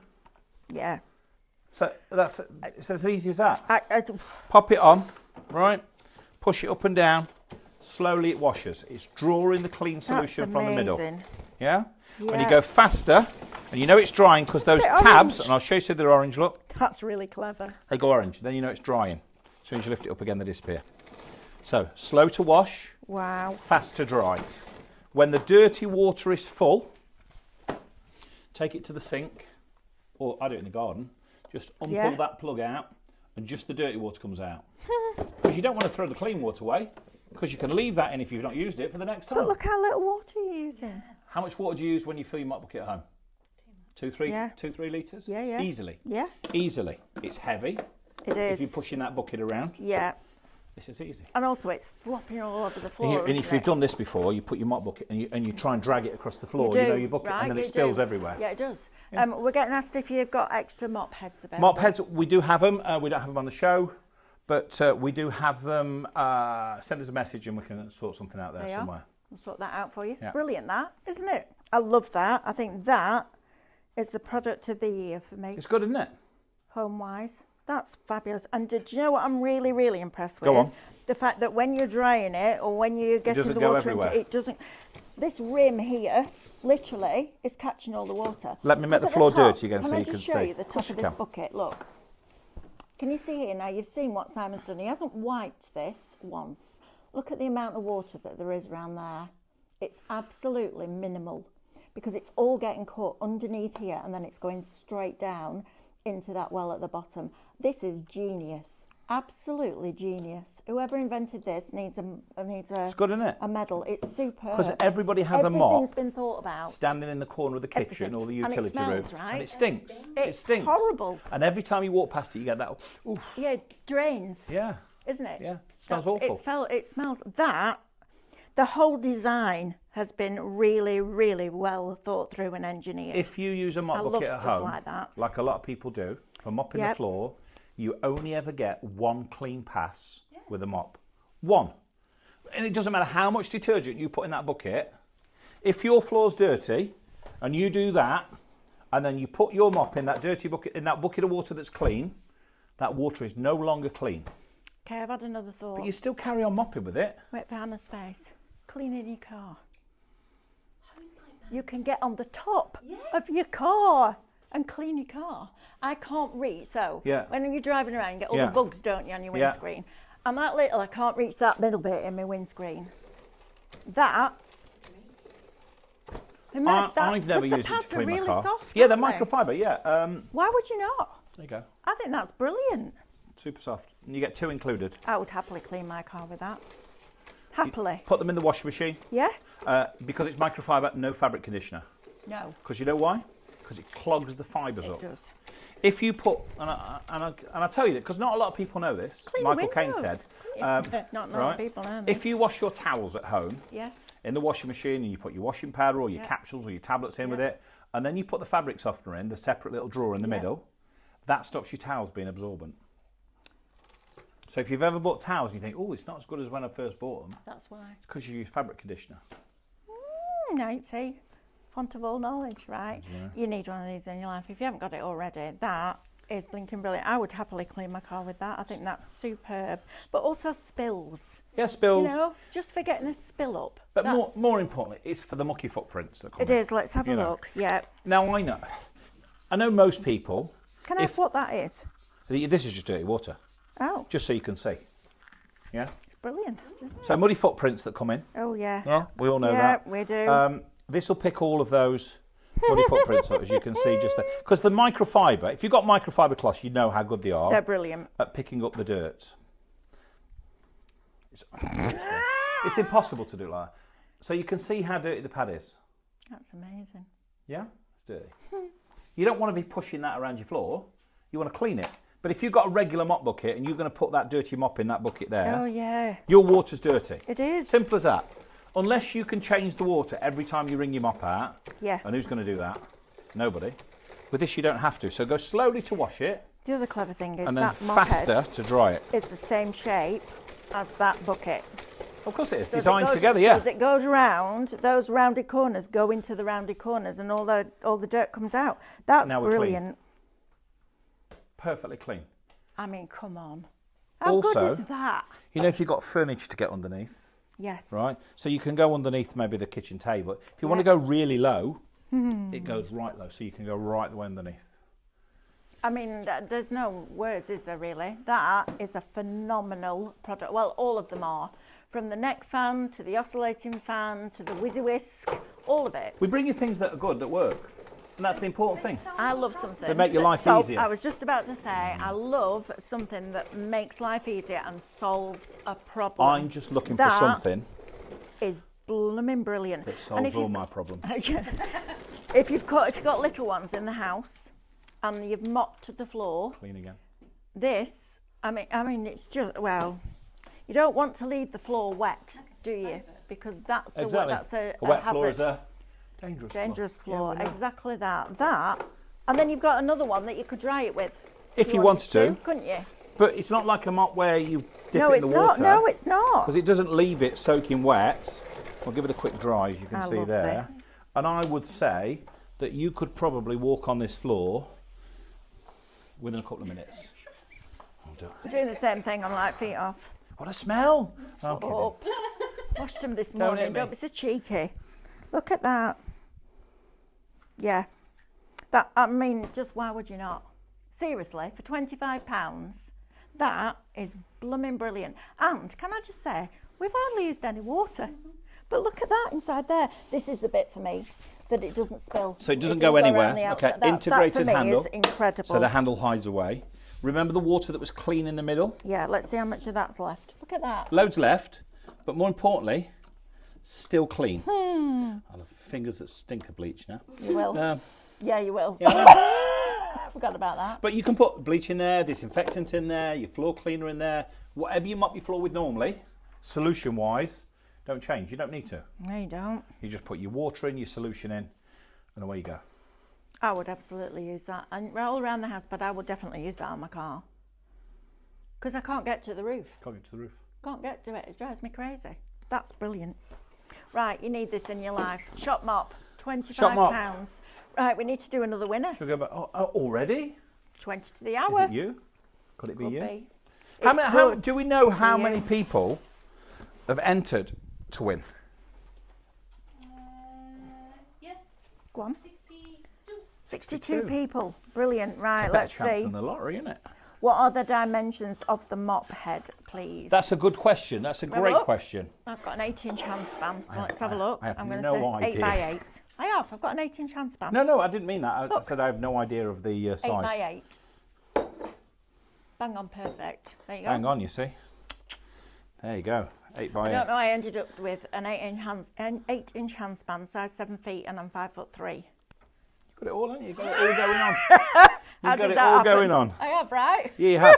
Yeah. So it's as easy as that. I, Pop it on, right? Push it up and down. slowly it washes. It's drawing the clean solution from the middle. Yeah? When you Yeah. go faster, and you know it's drying because those Bit tabs, orange. and I'll show you so they're orange, look, That's really clever. they go orange. Then you know it's drying. As soon as you lift it up again, they disappear. So, slow to wash, Wow. fast to dry. When the dirty water is full, take it to the sink, or I do it in the garden, just unpull that plug out, and just the dirty water comes out. Because you don't want to throw the clean water away, because you can leave that in if you've not used it for the next time. But look how little water you're using. How much water do you use when you fill your mop bucket at home? 2-3 litres? Yeah, yeah. Easily. Yeah. Easily. It's heavy. It is. If you're pushing that bucket around, Yeah. this is easy. And also it's slopping all over the floor. And if isn't you've it? done this before, you put your mop bucket and you try and drag it across the floor, do, you know, your bucket, right, and then you it spills do. everywhere. Yeah, it does. Yeah. We're getting asked if you've got extra mop heads available. Mop heads, we do have them. We don't have them on the show, but we do have them. Send us a message and we can sort something out there somewhere. We'll sort that out for you. Yeah. Brilliant, that, isn't it? I love that. I think that is the product of the year for me, It's good, isn't it? home-wise. That's fabulous. And did you know what I'm really, really impressed with? Go on. The fact that when you're drying it or when you're getting doesn't the go water everywhere. into it, doesn't. This rim here, literally, is catching all the water. Let me make Look the at floor top. dirty again Can so I you just can show see? you the Of top course of you this can. bucket? Look. Can you see here now? You've seen what Simon's done. He hasn't wiped this once. Look at the amount of water that there is around there. It's absolutely minimal because it's all getting caught underneath here and then it's going straight down into that well at the bottom. This is genius. Absolutely genius. Whoever invented this needs It's good, isn't it? a medal. It's superb. Because everybody has a mop Everything's been thought about. standing in the corner of the kitchen Everything. or the And it utility room, smells, right? and it stinks. It It's stinks. horrible. And every time you walk past it, you get that. Oof. Yeah, it drains. Yeah. Isn't it? Yeah, it smells That's- awful. It smells that. The whole design has been really, really well thought through and engineered. If you use a mop I love bucket at stuff home, like that. like a lot of people do, for mopping the Yep. floor, you only ever get one clean pass with a mop. One. And it doesn't matter how much detergent you put in that bucket. If your floor's dirty and you do that, and then you put your mop in that dirty bucket, in that bucket of water that's clean, that water is no longer clean. Okay, I've had another thought. But you still carry on mopping with it. Wait for Hannah's face. Cleaning your car. You can get on the top of your car and clean your car. I can't reach, so Yeah. when you're driving around, you get all Yeah. the bugs, don't you, on your Yeah. windscreen? I'm that little, I can't reach that middle bit in my windscreen. That. I've never the used it pads to are clean really my car. soft, Yeah, they're aren't they? microfiber, yeah. Why would you not? There you go. I think that's brilliant. Super soft. And you get two included. I would happily clean my car with that. Happily. Put them in the washing machine. Yeah? Because it's microfiber, no fabric conditioner. No, Because you know why? Because it clogs the fibres it up. does. If you put, and I tell you that because not a lot of people know this. Clean Michael Caine windows. said, Not a lot right? of people know if this. you wash your towels at home Yes. in the washing machine and you put your washing powder or your Yeah. capsules or your tablets in with it, and then you put the fabric softener in, the separate little drawer in the middle, that stops your towels being absorbent. So if you've ever bought towels and you think, oh, it's not as good as when I first bought them, That's why. it's because you use fabric conditioner. No, see, font of all knowledge, right? You need one of these in your life. If you haven't got it already, that is blinking brilliant. I would happily clean my car with that. I think that's superb. But also spills. Yeah, spills. You know, just for getting a spill up. But That's- more importantly, it's for the mucky footprints that come It in. is. Let's have a You know. look. Yeah. Now, I know most people, Can I ask what that is? this is just dirty water, Oh, just so you can see. Yeah? brilliant. So muddy footprints that come in, Oh, yeah. yeah, we all know Yeah, that. we do. This will pick all of those muddy footprints up, as you can see just there. Because the microfiber, if you've got microfiber cloths, you know how good they are They're brilliant. at picking up the dirt. It's impossible to do like that. So you can see how dirty the pad is. That's amazing. Yeah, it's dirty. You don't want to be pushing that around your floor. You want to clean it. But if you've got a regular mop bucket and you're going to put that dirty mop in that bucket there, Oh, yeah. your water's dirty. It is. Simple as that. Unless you can change the water every time you wring your mop out. Yeah. And who's going to do that? Nobody. With this, you don't have to. So go slowly to wash it The other clever thing is and then that mop faster head to dry it. is the same shape as that bucket. Of course it is. So as it Designed goes- together, so yeah. as it goes round, those rounded corners go into the rounded corners and all the dirt comes out. That's Now we're clean. brilliant. Perfectly clean. I mean, come on. How Also- good is that? You know, if you've got furniture to get underneath, Yes. Right? So you can go underneath maybe the kitchen table. If you want to go really low, it goes right low. So you can go right the way underneath. I mean, there's no words, is there really? That is a phenomenal product. Well, all of them are. From the neck fan to the oscillating fan to the whizzy whisk, all of it. We bring you things that are good, that work. And that's the important thing. I love something. They make your life easier. I was just about to say, I love something that makes life easier and solves a problem. I'm just looking for something is blooming brilliant. that solves all my problems. If you've got little ones in the house and you've mopped the floor, Clean again. this, I mean, it's just, well, you don't want to leave the floor wet, do you? Because that's a wet hazard. floor is a dangerous floor. Yeah, we know. Exactly that, and then you've got another one that you could dry it with. If you wanted to, couldn't you? But it's not like a mop where you dip it in the water. No, it's not. Because it doesn't leave it soaking wet. I'll give it a quick dry, as you can see love there. this. And I would say that you could probably walk on this floor within a couple of minutes. We're doing the same thing on light feet off. What a smell! Okay. Oh, washed them this Don't morning. hit me. Don't be so cheeky. Look at that. Yeah. That, I mean, just why would you not? Seriously, for £25, that is blooming brilliant. And can I just say, we've hardly used any water. But look at that inside there. This is the bit for me that it doesn't spill. So it doesn't If go you around anywhere. the Okay, outside. That integrated for me handle. is incredible. So the handle hides away. Remember the water that was clean in the middle? Yeah, let's see how much of that's left. Look at that. Loads left, but more importantly, still clean. I have fingers that stink of bleach now. You will. Yeah, you will. Forgot about that. But you can put bleach in there, disinfectant in there, your floor cleaner in there, whatever you mop your floor with normally, solution-wise, don't change. You don't need to. No, you don't. You just put your water in, your solution in, and away you go. I would absolutely use that. And all around the house, but I would definitely use that on my car. Because I can't get to the roof. Can't get to the roof. Can't get to it. It drives me crazy. That's brilliant. Right, you need this in your life. Shop mop, £25. Shop mop. Right, we need to do another winner. Should we go back? Oh, already? 20 to the hour. Is it you? Could it be you? Be. How do we know how you. many people have entered to win? Yes. Go on. 62. 62 people. Brilliant. Right, It's a better let's chance see. than the lottery, isn't it? What are the dimensions of the mop head, please? That's a good question. That's a great look. question. I've got an 8-inch handspan, so let's have a look. I have I'm going no to say idea. 8 by 8. I have. I've got an 8-inch handspan. No, I didn't mean that. I Look. said I have no idea of the 8 size. by 8. Bang on, perfect. There you go. Hang on, you see. There you go. 8 by I 8. don't know. I ended up with an 8-inch handspan, size 7 feet, and I'm 5'3". You've got it all, haven't you? You've got it all going on. How You've got did it that all happen? going on. I have, right? Yeah, you have.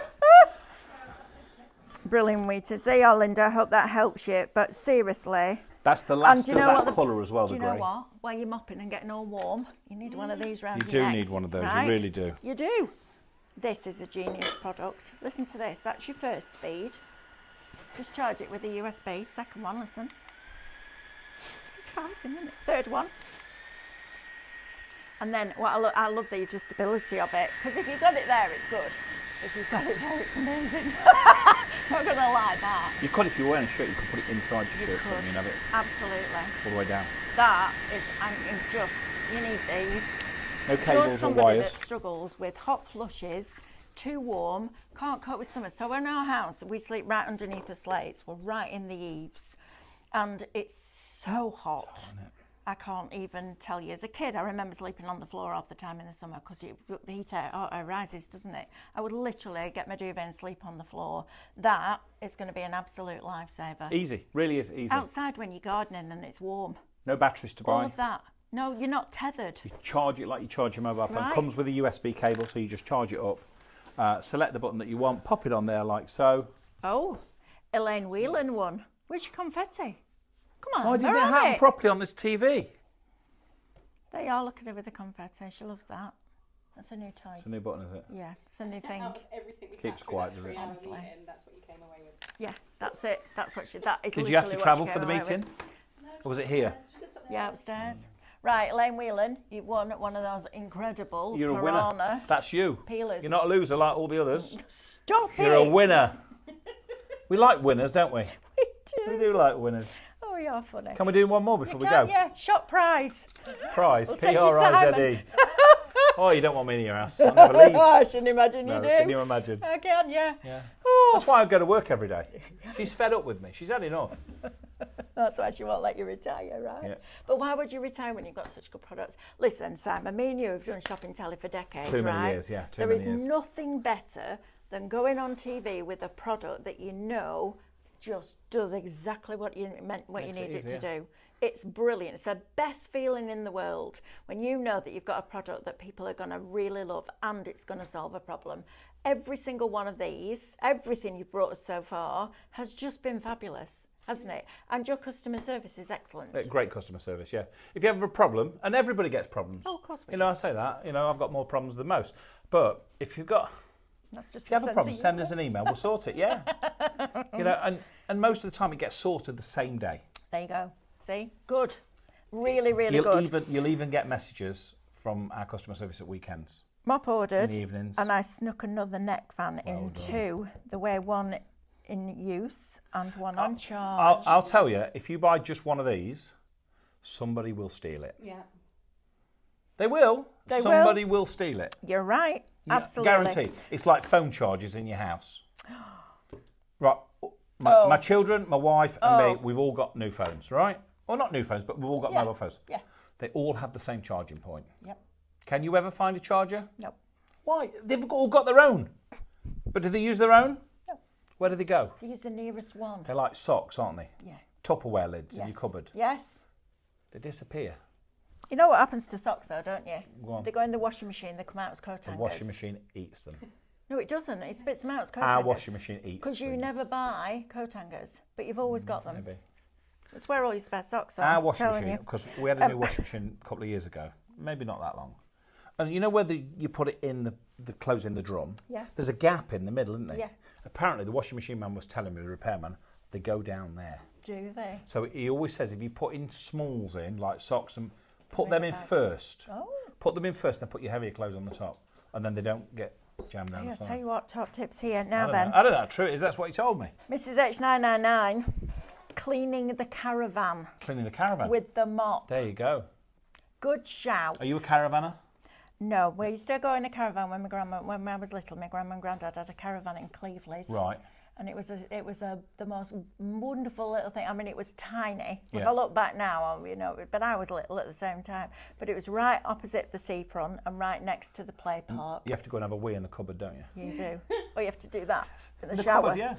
Brilliant, Wheaton. There you are, Linda. I hope that helps you. But seriously, That's the last do of you know that what colour as well, do the you know grey. what? While you're mopping and getting all warm, you need one of these round You your do necks, need one of those, right? you really do. You do. This is a genius product. Listen to this. That's your first speed. Just charge it with a USB. Second one, listen. It's exciting, isn't it? Third one. And then what I love the adjustability of it, because if you've got it there, it's good. If you've got it there, it's amazing. Not going to lie, that. You could, if you're wearing a shirt, you could put it inside your shirt, could. couldn't you, and have it Absolutely. all the way down. That is, you need these. No You're cables or somebody wires. that struggles with hot flushes, too warm, can't cope with summer. So in our house, we sleep right underneath the slates. We're right in the eaves. And it's so hot. I can't even tell you. As a kid, I remember sleeping on the floor half the time in the summer because the heat rises, doesn't it? I would literally get my duvet and sleep on the floor. That is going to be an absolute lifesaver. Easy, really is easy. Outside when you're gardening and it's warm. No batteries to buy. All of that. No, you're not tethered. You charge it like you charge your mobile phone. Right. Comes with a USB cable, so you just charge it up. Select the button that you want, pop it on there like so. Oh, Elaine Whelan won. Where's your confetti? Come on, Why didn't it where are happen they? properly on this TV? There you are, look at her with the confetti. She loves that. That's a new toy. It's a new button, is it? Yeah, it's a new thing. Out of everything we Keeps sat quiet, through does it? that 3 hour Honestly. meeting, that's what you came away with. Yeah, that's it. That's what she. That is. Did you have to literally what travel she for the came away meeting? with. Or was it here? Yeah, upstairs. Right, Elaine Whelan, you won one of those incredible You're a Piranha winner. That's you. peelers. You're not a loser like all the others. Stop You're it. a winner. We like winners, don't we? We do. We do like winners. Oh, you're funny. Can we do one more before we go? Yeah, shop prize. Prize, We'll send you P-R-I-Z-E. Oh, you don't want me in your house. I'll never leave. I shouldn't imagine No, you do. can you imagine? I can, yeah. Yeah. Oh, That's why I go to work every day. She's fed up with me. She's had enough. that's why she won't let you retire, right? Yeah. But why would you retire when you've got such good products? Listen, Simon, me and you have done shopping telly for decades, Too many right? years, yeah. There is nothing better than going on TV with a product that you know just does exactly what you Makes need it easier. to do. It's brilliant. It's the best feeling in the world when you know that you've got a product that people are going to really love and it's going to solve a problem. Every single one of these, everything you've brought us so far, has just been fabulous, hasn't it? And your customer service is excellent. Great customer service, yeah. If you have a problem, and everybody gets problems. Oh, of course we You know, I say that. You know, I've got more problems than most. But if you've got... That's just If you have a problem, send us an email. We'll sort it, yeah. You know, and most of the time it gets sorted the same day. There you go. See? Good. Really, really good. You'll even get messages from our customer service at weekends. Mop ordered, In the evenings. and I snuck another neck fan Well in done. two. There were one in use and one on charge. I'll tell you, if you buy just one of these, somebody will steal it. Yeah. They will. They Somebody will steal it. You're right. Yeah, Absolutely. Guaranteed. It's like phone charges in your house. Right. My children, my wife, and me, we've all got new phones, right? Well, not new phones, but we've all got mobile phones. Yeah. They all have the same charging point. Yep. Can you ever find a charger? No. Why? They've all got their own. But do they use their own? No. Where do they go? Use the nearest one. They're like socks, aren't they? Yeah. Tupperware lids in Yes. your cupboard. Yes. They disappear. You know what happens to socks, though, don't you? Go on. They go in the washing machine. They come out as coat The hangers. washing machine eats them. No, it doesn't. It spits them out as coat Our hangers. washing machine eats Because you things. never buy coat hangers, but you've always got them. Maybe. It's where all your spare socks are. Our I'm washing telling machine, you. because we had a new washing machine a couple of years ago, maybe not that long. And you know where you put it in the clothes in the drum? Yeah. There's a gap in the middle, isn't there? Yeah. Apparently, the washing machine man was telling me, the repairman, they go down there. Do they? So he always says if you put in smalls in, like socks, and put Bring them it in back. first. Oh. Put them in first, then put your heavier clothes on the top, and then they don't get jammed down I'll the side. tell you what, top tips here. I Now don't then, know. I don't know how true it is. That's what he told me. Mrs. H999, cleaning the caravan Cleaning the caravan. with the mop. There you go. Good shout. Are you a caravaner? No, we used to go in a caravan when I was little. My grandma and granddad had a caravan in Cleveland. Right. And it was the most wonderful little thing. I mean, it was tiny. If Yeah. I look back now, you know, but I was little at the same time. But it was right opposite the seafront and right next to the play park. You have to go and have a wee in the cupboard, don't you? You do. Or you have to do that in the The shower, cupboard, yeah.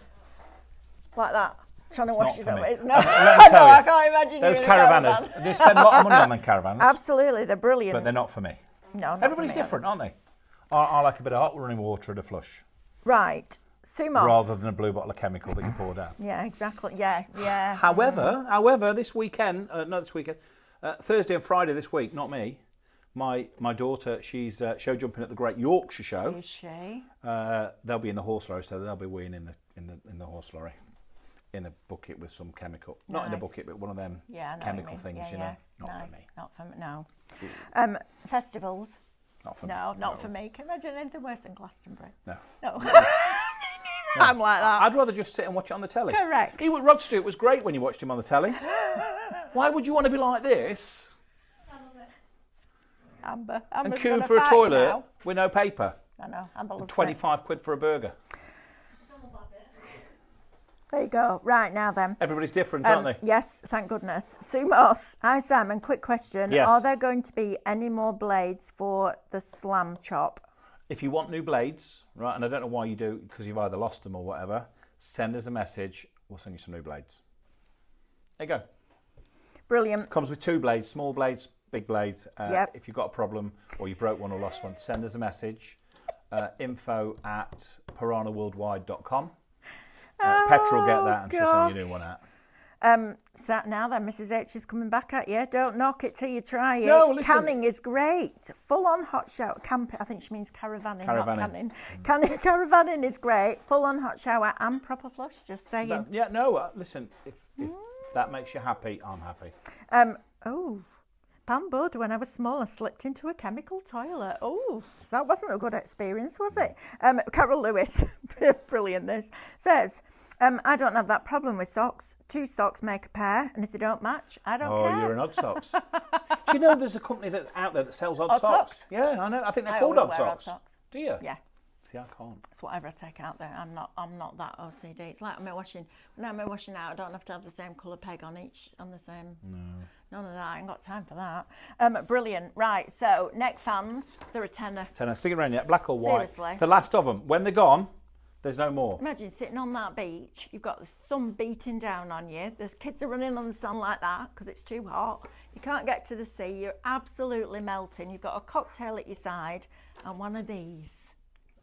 like that. Trying to It's wash not for yourself. me. It's not. Let me tell No, you, I can't imagine Those you in a caravanners, caravan. they spend a lot of money on them caravans, Absolutely, they're brilliant. but they're not for me. No, not Everybody's for me. different, aren't they? I like a bit of hot running water and a flush, Right, Sumos. rather than a blue bottle of chemical that you pour down. Yeah, exactly. Yeah. However, this weekend, Thursday and Friday this week, not me, my daughter, she's show jumping at the Great Yorkshire Show. Is she? They'll be in the horse lorry, so they'll be weeing in the horse lorry, in a bucket with some chemical. Not in a Nice. bucket, but one of them Yeah, I know what you chemical mean. things, Yeah, you know. yeah. Not Nice. for me. Not for me. No. Festivals. Not for me. No, not for me. Can you imagine anything worse than Glastonbury? No. No. I'm like that. I'd rather just sit and watch it on the telly. Correct. Rod Stewart was great when you watched him on the telly. Why would you want to be like this Amber. and Amber's queuing gonna for a fight toilet now. with no paper? I know. Amber loves it. 25 quid for a burger. There you go. Right, now then. Everybody's different, aren't they? Yes, thank goodness. Sumos. Hi, Simon. Quick question. Yes. Are there going to be any more blades for the slam chop? If you want new blades, right, and I don't know why you do, because you've either lost them or whatever, send us a message. We'll send you some new blades. There you go. Brilliant. Comes with 2 blades, small blades, big blades. Yep. If you've got a problem or you broke one or lost one, send us a message. info@piranhaworldwide.com. Petra will get that and she'll send you a new one out. So now then, Mrs. H is coming back at you. Don't knock it till you try it. No, listen. Canning is great. Full on hot shower. I think she means caravanning, not Caravanning. canning. Caravanning is great. Full on hot shower and proper flush. Just saying. Listen, if that makes you happy, I'm happy. Pam Bud, when I was small, I slipped into a chemical toilet. Oh, that wasn't a good experience, was it? Carol Lewis, brilliant this, says, I don't have that problem with socks. 2 socks make a pair, and if they don't match, I don't care. Oh, you're an Odd Socks. Do you know there's a company out there that sells Odd Odd Socks? Socks? Yeah, I know. I think they're I called always Odd wear Socks. Odd Socks. Do you? Yeah. See, I can't. It's whatever I take out there. I'm not that OCD. It's like my washing. When I'm washing out, I don't have to have the same colour peg on the same. No. None of that. I ain't got time for that. Brilliant. Right. So neck fans, they're a tenner. Tenner. Stick it around yet? Black or white? Seriously. It's the last of them. When they're gone, there's no more. Imagine sitting on that beach. You've got the sun beating down on you. The kids are running on the sun like that because it's too hot. You can't get to the sea. You're absolutely melting. You've got a cocktail at your side and one of these.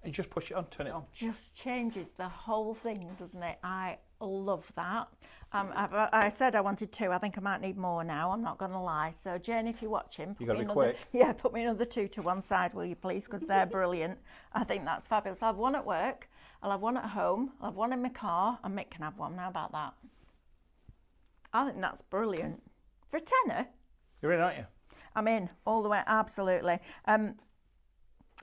You just push it on, turn it on. Just changes the whole thing, doesn't it? I love that. I said I wanted 2. I think I might need more now. I'm not going to lie. So, Jane, if you're watching, You got to be another, quick. Yeah, put me another 2 to one side, will you, please? Because they're brilliant. I think that's fabulous. I'll have one at work. I'll have one at home. I'll have one in my car, and Mick can have one. How about that? I think that's brilliant for a tenner. You're in, aren't you? I'm in all the way. Absolutely.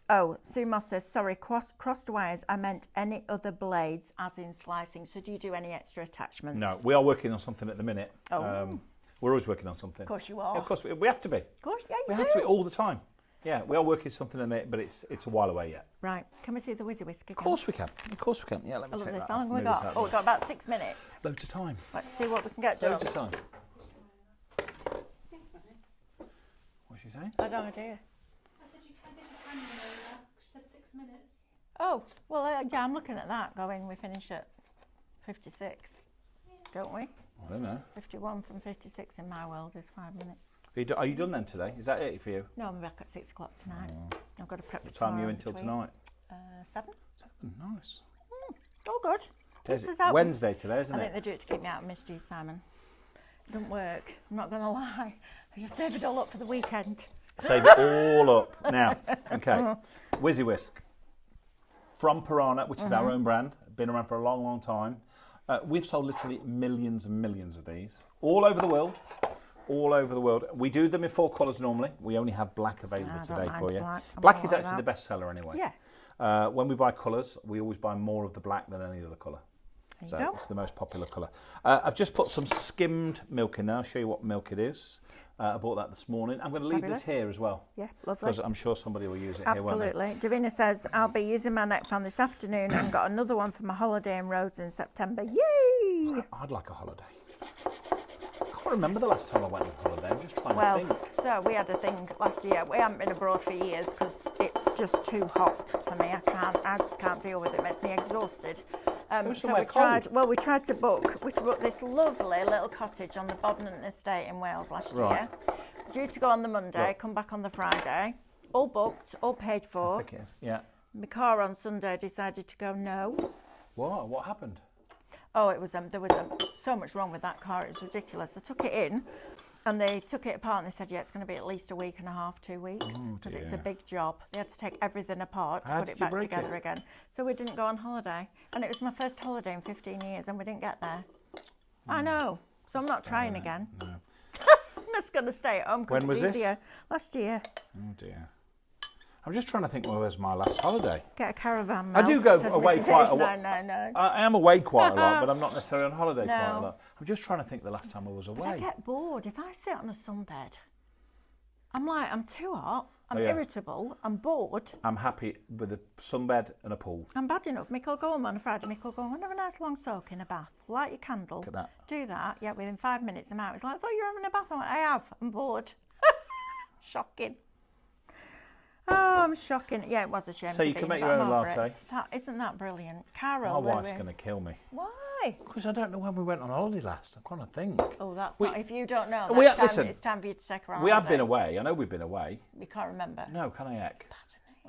Oh, Sue Moss says, sorry, crossed wires. I meant any other blades, as in slicing. So do you do any extra attachments? No, we are working on something at the minute. Oh. We're always working on something. Of course you are. Yeah, of course, we have to be. Of course, yeah, We you have do. to be all the time. Yeah, we are working something in a minute, but it's a while away yet. Right, can we see the Whizzy Whisk again? Of course we can. Of course we can. Yeah, let me I love take this. that. How long have we Move this got? out Oh, of we've the way. got about 6 minutes. Loads of time. Let's see what we can get done. Loads of time. What's she saying? I don't idea. I said you can get your camera over. She said 6 minutes. Oh, well, yeah, I'm looking at that going, we finish at 56, don't we? I don't know. 51 from 56 in my world is 5 minutes. Are you done then today? Is that it for you? No, I'm back at 6 o'clock tonight. I've got to prep for What time are tomorrow you in until between. tonight? 7. 7. Nice. Oh, good. Today's This is out. Wednesday today, isn't I think it? they do it to keep me out of mischief, Simon. It doesn't work. I'm not going to lie. I just save it all up for the weekend. Save it all up. Now, okay. Whizzy Whisk. From Piranha, which is our own brand. Been around for a long, long time. We've sold literally millions and millions of these. All over the world. All over the world. We do them in 4 colours normally. We only have black available I don't today mind for you. black. I'm Black all is like actually that. the best seller anyway. Yeah. When we buy colours, we always buy more of the black than any other colour. There So you go. it's the most popular colour. I've just put some skimmed milk in there. I'll show you what milk it is. I bought that this morning. I'm going to leave Fabulous. this here as well. Yeah, lovely. Because I'm sure somebody will use it here, won't Absolutely. Davina says, I'll be using my neck fan this afternoon and got another one for my holiday in Rhodes in September. Yay! they? I'd like a holiday. I can't remember the last time I went on holiday. I'm just trying Well, to think. so we had a thing last year. We haven't been abroad for years because it's just too hot for me. I just can't deal with it. It makes me exhausted. Go So somewhere we tried to book. We booked this lovely little cottage on the Bodmin estate in Wales last Right. year. Due to go on the Monday, Right. come back on the Friday. All booked, all paid I for. think it is. Yeah. My car on Sunday decided to go no. What? What happened? Oh, it was there was so much wrong with that car. It was ridiculous. I took it in, and they took it apart, and they said, yeah, it's going to be at least a week and a half, 2 weeks, because it's a dear. big job. They had to take everything apart to How put did it you back break together it? again. So we didn't go on holiday, and it was my first holiday in 15 years, and we didn't get there. I know. So I'm not trying again. No. I'm just going to stay at home because When was it's this? easier. Last year. Oh dear. I'm just trying to think where was my last holiday. Get a caravan. I Mel, do go says away Mrs. quite H. a lot. No. I am away quite a lot, but I'm not necessarily on holiday quite a No. lot. I'm just trying to think the last time I was But I away. get bored. If I sit on a sunbed, I'm too hot, I'm Oh, yeah. irritable, I'm bored, I'm happy with a sunbed and a pool. I'm bad enough. Mick will go home on a Friday, Mick will go home, have a nice long soak in a bath, light your candle, Look at that. do that, yeah, within 5 minutes I'm out. It's like, I thought you were having a bath. I went, I have, I'm bored. Shocking. Oh, I'm shocking. Yeah, it was a shame. So you to can be, make but your I'm own over latte? it. Isn't that brilliant? My Carol wife's Lewis. going to kill me. Why? Because I don't know when we went on holiday last. I'm trying to think. Oh, that's We- not. If you don't know, We- that's time, listen, it's time for you to take her on We have holiday. been away. I know we've been away. You can't remember. No, can I heck?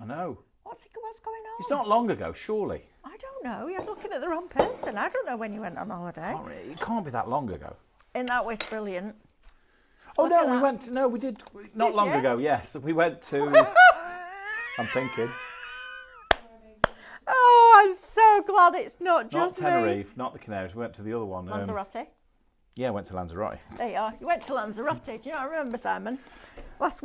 I know. What's going on? It's not long ago, surely. I don't know. You're looking at the wrong person. I don't know when you went on holiday. It can't be that long ago. Isn't that was brilliant? Oh Look at no, we that. went. No, we did. Not Did long you? ago. Yes, we went to. I'm thinking. Oh, I'm so glad it's not Not just Tenerife, not the Canaries. We went to the other one. me. Lanzarote. Yeah, went to Lanzarote. There you are. You went to Lanzarote. Do you not remember, Simon? Last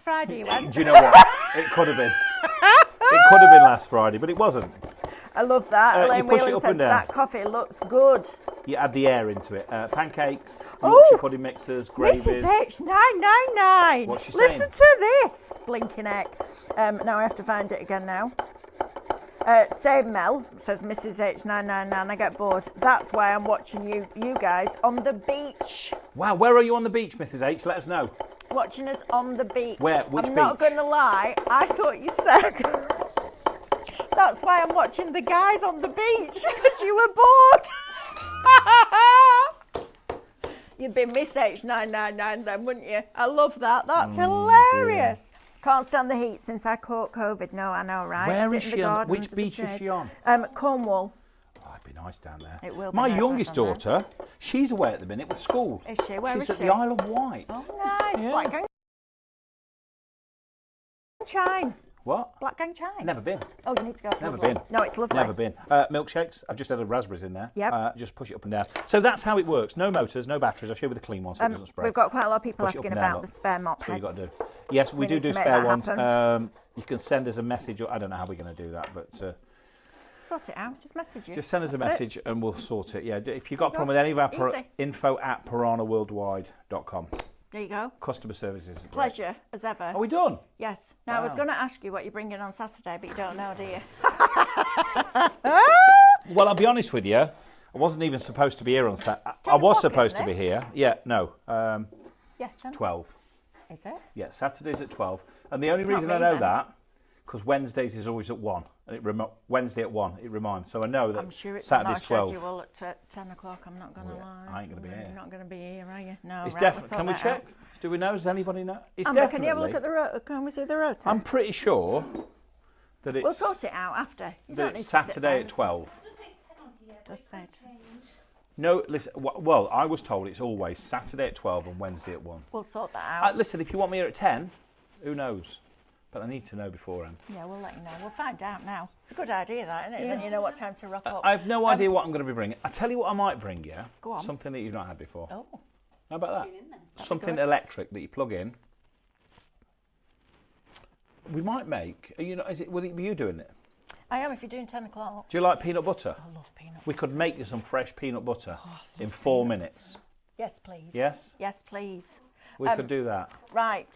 Friday you went. Do you know what? It could have been. It could have been last Friday, but it wasn't. I love that. You Elaine push it Whelan up and says down. that coffee looks good. You add the air into it. Pancakes, Oh! Yorkshire pudding mixers, gravies. Mrs. H999. What's she Listen saying? to this, blinking heck. Now I have to find it again now. Same Mel, says Mrs. H999. I get bored. That's why I'm watching you guys on the beach. Wow, where are you on the beach, Mrs. H? Let us know. Watching us on the beach. Where? Which I'm not beach? going to lie. I thought you said. That's why I'm watching the guys on the beach, because you were bored. You'd be Miss H999 then, wouldn't you? I love that. That's hilarious. Can't stand the heat since I caught COVID. No, I know, right? Where Sit is in the she on? garden Which under the beach is shade. she on? Cornwall. Oh, it'd be nice down there. It will be My nice youngest down there. daughter, she's away at the minute with school. Is she? Where she's is at she? the Isle of Wight. Oh, nice. Yeah. Black Gang Chine. What? Black Gang Chine. Never been. Oh, you need to go. It's Never lovely. been. No, it's lovely. Never been. Milkshakes. I've just added raspberries in there. Yep. Just push it up and down. So that's how it works. No motors, no batteries. I'll show you with a clean one so it doesn't spray. We've got quite a lot of people Push it up asking and down, about look. the spare mop That's what heads. you've got to do. Yes, we do need to make spare that ones. happen. You can send us a message. I don't know how we're going to do that, but Sort it out. Just message you. just send us a That's it. message and we'll sort it. Yeah, if you've got a problem with any of our Easy. info@piranhaworldwide.com. There you go. Customer services. is great. Pleasure as ever. Are we done? Yes. Now I was Wow. going to ask you what you're bringing on Saturday, but you don't know, do you? Well, I'll be honest with you. I wasn't even supposed to be here on Saturday. 10 I was o'clock, supposed isn't to it? be here. Yeah, no. Yeah. 10. 12. Is it? Yeah, Saturday's at 12. And the only It's not reason I me know then. that, because Wednesdays is always at 1. And Wednesday at 1, it reminds. So I know that I'm sure it's Saturday's not 12. schedule at 10 o'clock. I'm not going to lie. I ain't gonna be here. You're not going to be here, are you? No. It's right, definitely. we'll Can we sort that check? out. Do we know? Does anybody know? It's Amber, definitely. can you have a look at the rotor? Can we see the rotor? I'm pretty sure that it's, We'll sort it out after. You that don't it's need to sit there Saturday and at 12. Does say 10 on here? Does but it say could 10. change. No, listen. Well, I was told it's always Saturday at 12 and Wednesday at 1. We'll sort that out. Listen, if you want me here at 10, who knows? But I need to know beforehand. Yeah, we'll let you know. We'll find out now. It's a good idea, that, isn't it? Yeah. Then you know what time to rock up. I have no idea what I'm going to be bringing. I tell you what I might bring you. Go on. Something that you've not had before. Oh, How about that? Tune in then. Something good. electric that you plug in. We might make. Will it be you doing it? I am if you're doing 10 o'clock. Do you like peanut butter? I love peanut. We could make you some fresh peanut butter in 4 minutes. Yes, please. Yes? Yes, please. We could do that. Right.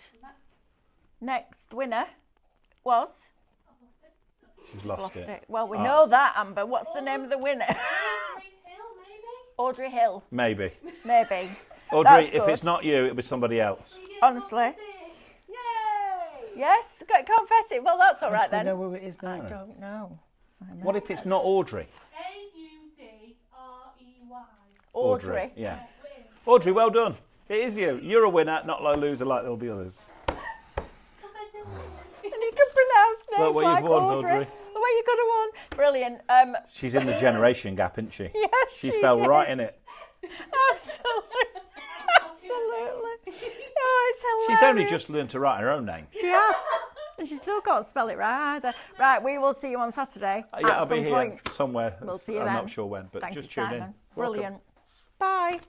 Next winner was... She's lost it. Well, we know that, Amber. What's the name of the winner? Audrey Hill, maybe? Audrey Hill. Maybe. Audrey, That's if good. it's not you, it'll be somebody else. You get Honestly. confetti. Yes, got confetti. Well, that's all right Do we then. know who it is now? I don't know. Simon. What if it's not Audrey? Audrey. Audrey. Yeah. Yes, it is. Audrey, well done. It is you. You're a winner, not a loser like all the others. Confetti. And you can pronounce names Look what like you've won, Audrey. Audrey. The way you could have won. Brilliant. She's in the generation gap, isn't she? Yes, She she fell right is. in it. Absolutely. Absolutely. Oh, it's hilarious. She's only just learned to write her own name. She has. And she still can't spell it right either. Right, we will see you on Saturday. Yeah, at I'll be some here point. somewhere. We'll see you I'm then. not sure when, but Thank just you, tune in. Simon. Welcome. Brilliant. Bye.